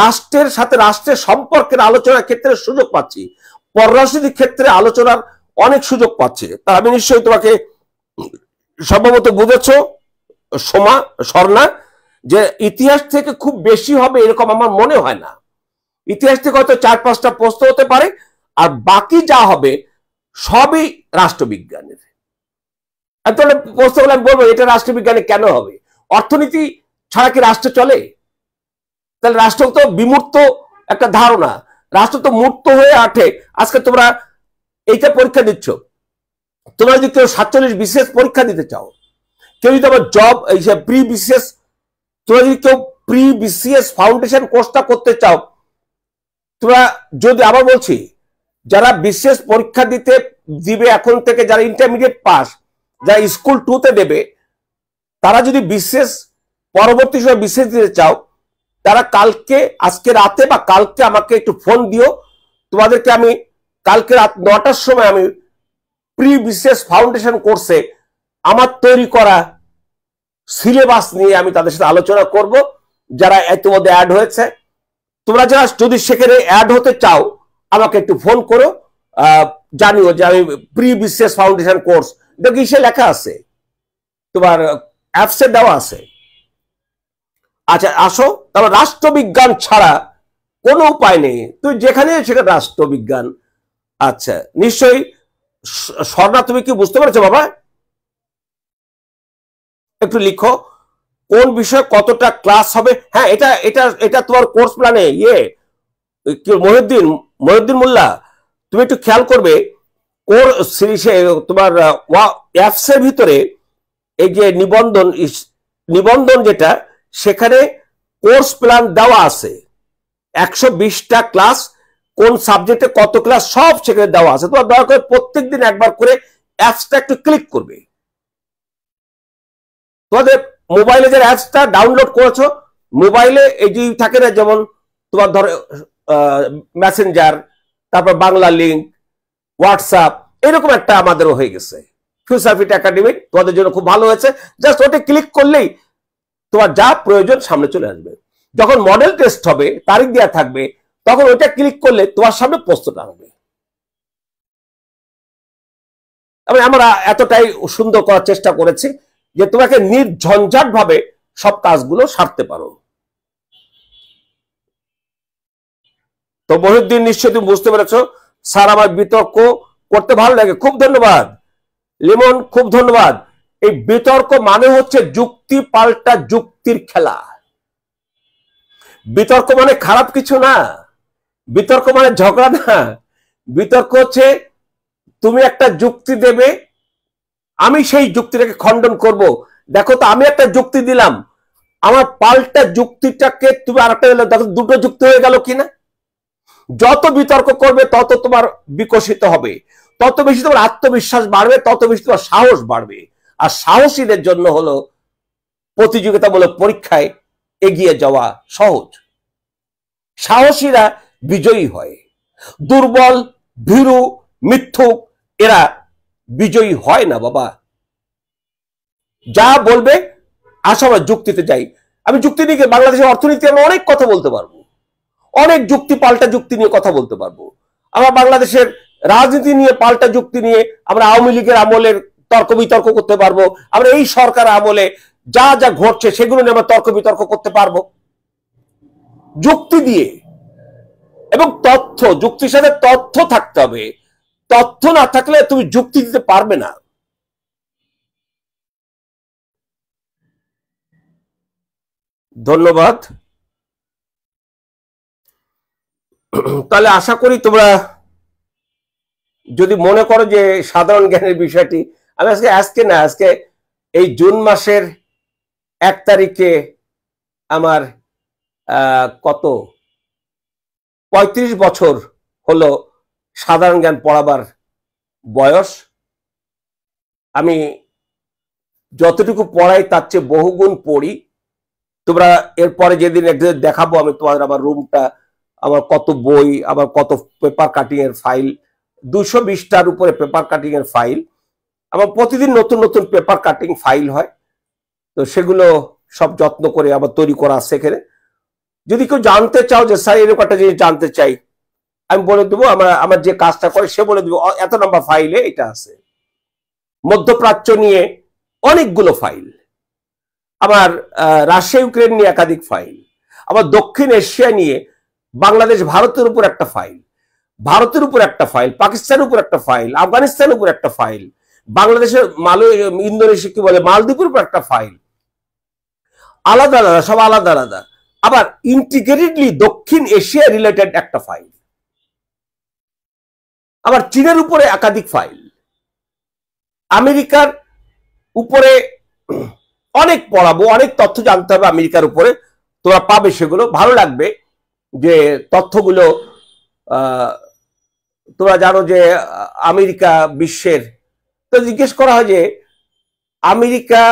রাষ্ট্রের সাথে রাষ্ট্রের সম্পর্কের আলোচনার ক্ষেত্রে সুযোগ পাচ্ছি, পররাষ্ট্রনীতির ক্ষেত্রে আলোচনার অনেক সুযোগ পাচ্ছে। তা আমি নিশ্চয়ই তোমাকে সম্ভবত বুঝেছ স্বর্ণা, যে ইতিহাস থেকে খুব বেশি হবে এরকম আমার মনে হয় না। ইতিহাস থেকে হয়তো 4-5টা প্রশ্ন হতে পারে, আর বাকি যা হবে সবই রাষ্ট্রবিজ্ঞানের। তাহলে প্রশ্নগুলো আমি বলবো এটা রাষ্ট্রবিজ্ঞানে কেন হবে? অর্থনীতি ছাড়া কি রাষ্ট্র চলে? তাহলে রাষ্ট্র তো বিমূর্ত একটা ধারণা, রাষ্ট্র তো মূর্ত হয়ে ওঠে। আজকে তোমরা এইটা পরীক্ষা দিচ্ছ, তোমরা যদি কেউ 47 বিসিএস পরীক্ষা দিতে চাও, কেউ যদি আবার জব এই যে প্রি বিসিএস, তোমরা যদি কেউ প্রি বিসিএস ফাউন্ডেশন কোর্সটা করতে চাও, তোমরা যদি, আবার বলছি, যারা বিসিএস পরীক্ষা দিবে এখন থেকে, যারা ইন্টারমিডিয়েট পাস, যারা স্কুল 2-তে দেবে, তারা যদি বিসিএস পরবর্তী সময় বিসিএস দিতে চাও, তারা কালকে, আজকে রাতে বা কালকে আমাকে একটু ফোন দিও। তোমাদেরকে আমি কালকে রাত 9টার সময় আমি প্রি বিসিএস ফাউন্ডেশন কোর্সে আমার তৈরি করা সিলেবাস নিয়ে আমি তাদের সাথে আলোচনা করব, যারা ইতিমধ্যে অ্যাড হয়েছে। তোমরা যারা যদি সেখানে অ্যাড হতে চাও, আমাকে একটু ফোন করো, জানিও যে আমি প্রি বিসিএস ফাউন্ডেশন কোর্স, দেখি সে লেখা আছে, তোমার অ্যাপসে দেওয়া আছে। আচ্ছা আসো, তাহলে রাষ্ট্রবিজ্ঞান ছাড়া কোনো উপায় নেই, তুই যেখানে সেখানে রাষ্ট্রবিজ্ঞান। আচ্ছা, নিশ্চয়ই স্বর্ণা, তুমি কি বুঝতে পেরেছো বাবা? একটু লিখো কোন বিষয়ে কতটা ক্লাস হবে। হ্যাঁ, এটা এটা এটা তোমার কোর্স প্ল্যানে মহিউদ্দিন মোল্লা, তুমি একটু খেয়াল করবে তোমার অ্যাপস এর ভিতরে এই যে নিবন্ধন যেটা, সেখানে কোর্স প্ল্যান দেওয়া আছে, 120টা ক্লাস, কোন সাবজেক্টে কত ক্লাস সব সেখানে দেওয়া আছে। তোমার দয়া করে প্রত্যেকদিন একবার করে অ্যাপসটা একটু ক্লিক করবে। তোমাদের মোবাইলে যে অ্যাপসটা ডাউনলোড করেছো, মোবাইলে এই যে থাকে না, যেমন তোমার ধরো মেসেঞ্জার, তারপর বাংলা লিঙ্ক, হোয়াটসঅ্যাপ, এরকম একটা আমাদেরও হয়ে গেছে ফিউচার ফিট একাডেমি, তোমাদের জন্য খুব ভালো হয়েছে। জাস্ট ওটা ক্লিক করলেই তোমার যা প্রয়োজন সামনে চলে আসবে। যখন মডেল টেস্ট হবে, তারিখ দেওয়া থাকবে, তখন ওইটা ক্লিক করলে তোমার সামনে প্রশ্নটা আসবে। আমরা এতটাই সুন্দর করার চেষ্টা করেছি যে তোমাকে নির্ঝঞ্ঝাট ভাবে সব কাজগুলো সারতে পারো। তো মহিউদ্দিন, নিশ্চয়ই তুমি বুঝতে পেরেছো। স্যার, আমার বিতর্ক করতে ভালো লাগে, খুব ধন্যবাদ। লিমন, খুব ধন্যবাদ। এই বিতর্ক মানে হচ্ছে যুক্তি পাল্টা যুক্তির খেলা। বিতর্ক মানে খারাপ কিছু না, বিতর্ক মানে ঝগড়া না। বিতর্ক হচ্ছে তুমি একটা যুক্তি দেবে, আমি সেই যুক্তিটাকে খণ্ডন করব। দেখো তো, আমি একটা যুক্তি দিলাম, আমার পাল্টা যুক্তিটাকে তুমি আরেকটা দেখো, দুটো যুক্তি হয়ে গেল কিনা। যত বিতর্ক করবে তত তোমার বিকশিত হবে, তত বেশি তোমার আত্মবিশ্বাস বাড়বে, তত বেশি তোমার সাহস বাড়বে। আর সাহসীদের জন্য হলো প্রতিযোগিতামূলক পরীক্ষায় এগিয়ে যাওয়া সহজ। সাহসীরা বিজয়ী হয়, দুর্বল, ভীরু, মিথ্যুক এরা বিজয়ী হয় না বাবা। যা বলবে আসো আমরা যুক্তিতে যাই। আমি যুক্তি নিয়ে বাংলাদেশের অর্থনীতি আমরা অনেক কথা বলতে পারবো, অনেক যুক্তি পাল্টা যুক্তি নিয়ে কথা বলতে পারবো। আমরা বাংলাদেশের রাজনীতি নিয়ে পাল্টা যুক্তি নিয়ে আমরা আওয়ামী লীগের আমলের তর্ক বিতর্ক করতে পারবো, আমরা এই সরকার আমলে যা যা ঘটছে সেগুলো নিয়ে আমরা তর্ক বিতর্ক করতে পারবো যুক্তি দিয়ে। এবং তথ্য, যুক্তির সাথে তথ্য থাকতে হবে, তথ্য না থাকলে তুমি যুক্তি দিতে পারবে না। ধন্যবাদ। তাহলে আশা করি তোমরা যদি মনে করো যে সাধারণ জ্ঞানের বিষয়টি, আমি আজকে এই জুন মাসের 1 তারিখে আমার কত 35 বছর হলো সাধারণ জ্ঞান পড়াবার বয়স। আমি যতটুকু পড়াই তার চেয়ে বহুগুণ পড়ি। তোমরা এরপরে যেদিন একদিন দেখাবো আমি তোমাদের আমার রুমটা, আমার কত বই, আমার কত পেপার কাটিং এর ফাইল, 220টার উপরে পেপার কাটিং এর ফাইল। আমার প্রতিদিন নতুন নতুন পেপার কাটিং ফাইল হয়, তো সেগুলো সব যত্ন করে আবার তৈরি করা আছে এখানে। যদি কেউ জানতে চাও যে স্যার এরকম একটা জিনিস জানতে চাই, আমি বলে দেবো। আমার যে কাজটা করে সে বলে দেবো এত নাম্বার ফাইলে এটা আছে। মধ্যপ্রাচ্য নিয়ে অনেকগুলো ফাইল, আমার রাশিয়া ইউক্রেন নিয়ে একাধিক ফাইল, আমার দক্ষিণ এশিয়া নিয়ে বাংলাদেশ ভারতের উপর একটা ফাইল, ভারতের উপর একটা ফাইল, পাকিস্তানের উপর একটা ফাইল, আফগানিস্তানের উপর একটা ফাইল, বাংলাদেশের ইন্দোনেশিয়া কি বলে মালদ্বীপের উপর একটা ফাইল, আলাদা আলাদা, সব আলাদা আলাদা। আবার ইন্টিগ্রেটেডলি দক্ষিণ এশিয়া রিলেটেড একটা ফাইল, আবার চীনের উপরে একাধিক ফাইল, আমেরিকার উপরে অনেক পড়াবো, অনেক তথ্য জানতে হবে আমেরিকার উপরে। তোমরা পাবে, সেগুলো ভালো লাগবে যে তথ্যগুলো। তোমরা জানো যে আমেরিকা বিশ্বের, তো জিজ্ঞেস করা হয় যে আমেরিকা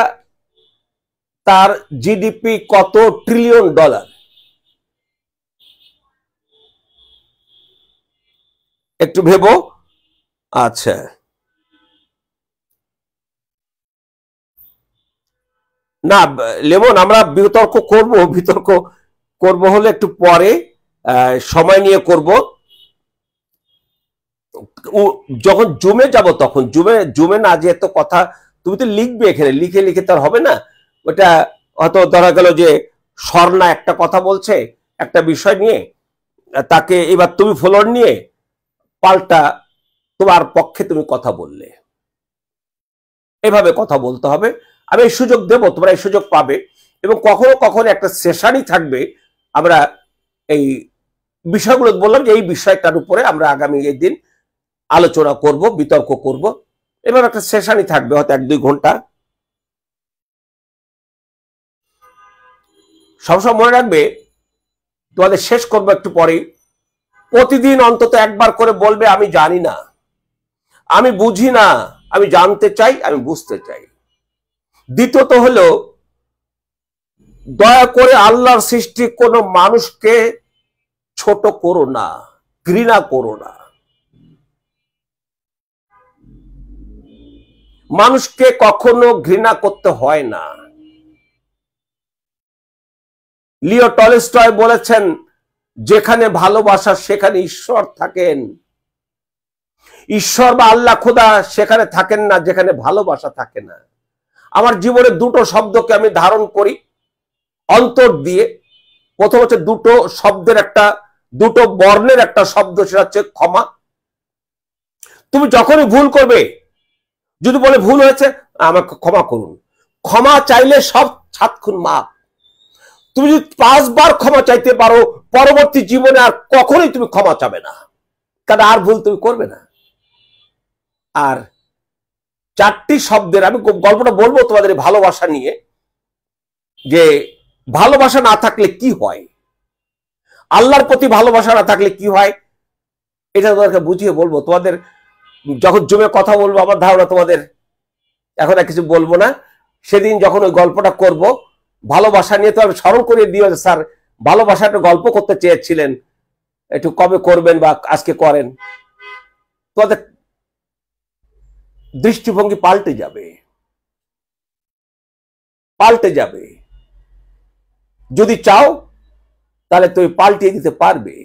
তার জিডিপি কত ট্রিলিয়ন ডলার। একটু ভেবো। আচ্ছা, না লেমন, আমরা বিতর্ক করব হলে একটু পরে সময় নিয়ে করব। যখন জুমে যাব তখন জুমে না যেহেতু কথা, তুমি তো লিখবে এখানে, লিখে লিখে তার হবে না। ওটা হয়তো ধরা গেল যে স্বর্ণা একটা কথা বলছে একটা বিষয় নিয়ে, তাকে এবার তুমি ফলোর নিয়ে পাল্টা তোমার পক্ষে তুমি কথা বললে, এভাবে কথা বলতে হবে। আমি এই সুযোগ দেব, তোমরা এই সুযোগ পাবে। এবং কখনো কখনো একটা সেশনই থাকবে, আমরা এই বিষয়গুলো বললাম যে এই বিষয়টার উপরে আমরা আগামী এই দিন আলোচনা করব, বিতর্ক করব। এবার একটা সেশনই থাকবে, হয়তো 1-2 ঘন্টা। সবসময় মনে রাখবে, তোমাদের শেষ করবো একটু পরেই, প্রতিদিন অন্তত একবার করে বলবে আমি জানি না, আমি বুঝি না, আমি জানতে চাই, আমি বুঝতে চাই। দ্বিতীয়ত হলো, দয়া করে আল্লাহর সৃষ্টি কোন মানুষকে ছোট করো না, ঘৃণা করো না। মানুষকে কখনো ঘৃণা করতে হয় না। লিও টলস্টয় বলেছেন, যেখানে ভালোবাসা সেখানে ঈশ্বর থাকেন। ঈশ্বর বা আল্লাহ খোদা সেখানে থাকেন না যেখানে ভালোবাসা থাকে না। আমার জীবনে দুটো শব্দকে আমি ধারণ করি অন্তর দিয়ে। প্রথম হচ্ছে দুটো শব্দের একটা, দুটো বর্ণের একটা শব্দ, সেটা হচ্ছে ক্ষমা। তুমি যখনই ভুল করবে, যদি বলে ভুল হয়েছে আমাকে ক্ষমা করুন, ক্ষমা চাইলে সব 7 খুন মাপ। তুমি যদি 5 বার ক্ষমা চাইতে পারো, পরবর্তী জীবনে আর কখনোই তুমি ক্ষমা চাবে না, কারণ আর ভুল তুমি করবে না। আর 4টি শব্দের আমি গল্পটা বলবো তোমাদের ভালোবাসা নিয়ে, যে ভালোবাসা না থাকলে কি হয়, আল্লাহর প্রতি ভালোবাসা না থাকলে কি হয়, এটা তোমাদেরকে বুঝিয়ে বলবো। তোমাদের যখন জমে কথা বলবো, আমার ধারণা তোমাদের, এখন আর কিছু বলবো না। সেদিন যখন ওই গল্পটা করব, ভালোবাসা নিয়ে তো আমি স্মরণ করে দিও যে স্যার ভালোবাসাটা গল্প করতে চেয়েছিলেন, একটু কবে করবেন বা আজকে করেন, তোমাদের দৃষ্টিভঙ্গি পাল্টে যাবে, পাল্টে যাবে। যদি চাও তাহলে তুমি পাল্টিয়ে দিতে পারবে।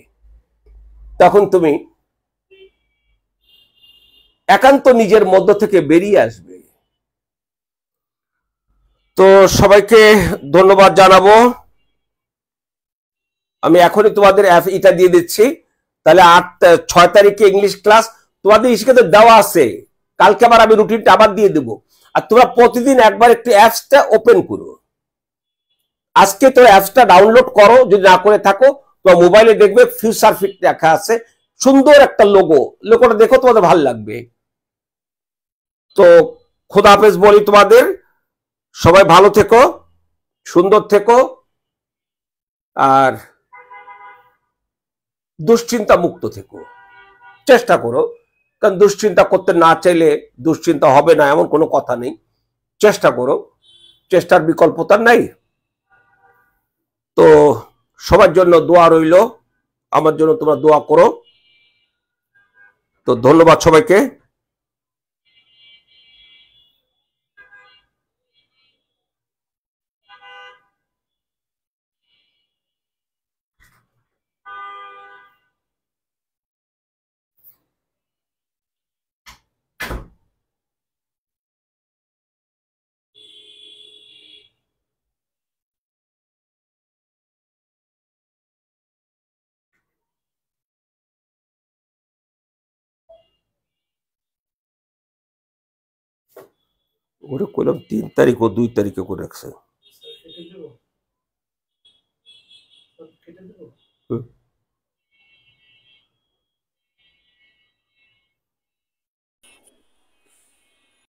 তখন তুমি একান্ত নিজের মধ্য থেকে বেরিয়ে আসবে। তো সবাইকে ধন্যবাদ জানাবো। আমি এখনই তোমাদের এটা দিয়ে দিচ্ছি। তাহলে 6 তারিখে ইংলিশ ক্লাস তোমাদের ইসকে দেওয়া আছে, কালকে আবার আমি রুটিনটা আবার দিয়ে দেবো। আর তোমরা প্রতিদিন একবার একটু অ্যাপসটা ওপেন করো। আজকে তো অ্যাপসটা ডাউনলোড করো, যদি না করে থাকো তোমার মোবাইলে দেখবে ফিউচার ফিট লেখা আছে, সুন্দর একটা লোগোটা দেখো, তোমাদের ভালো লাগবে। তো খোদা হাফেজ বলি তোমাদের, সবাই ভালো থেকো, সুন্দর থেকো, আর দুশ্চিন্তা মুক্ত থেকো। চেষ্টা করো, কারণ দুশ্চিন্তা করতে না চাইলে দুশ্চিন্তা হবে না এমন কোনো কথা নেই। চেষ্টা করো, চেষ্টার বিকল্পতা নাই। তো সবার জন্য দোয়া রইল, আমার জন্য তোমরা দোয়া করো। তো ধন্যবাদ সবাইকে। ওরে কইলাম 3 তারিখ ও 2 তারিখে করে রাখছে।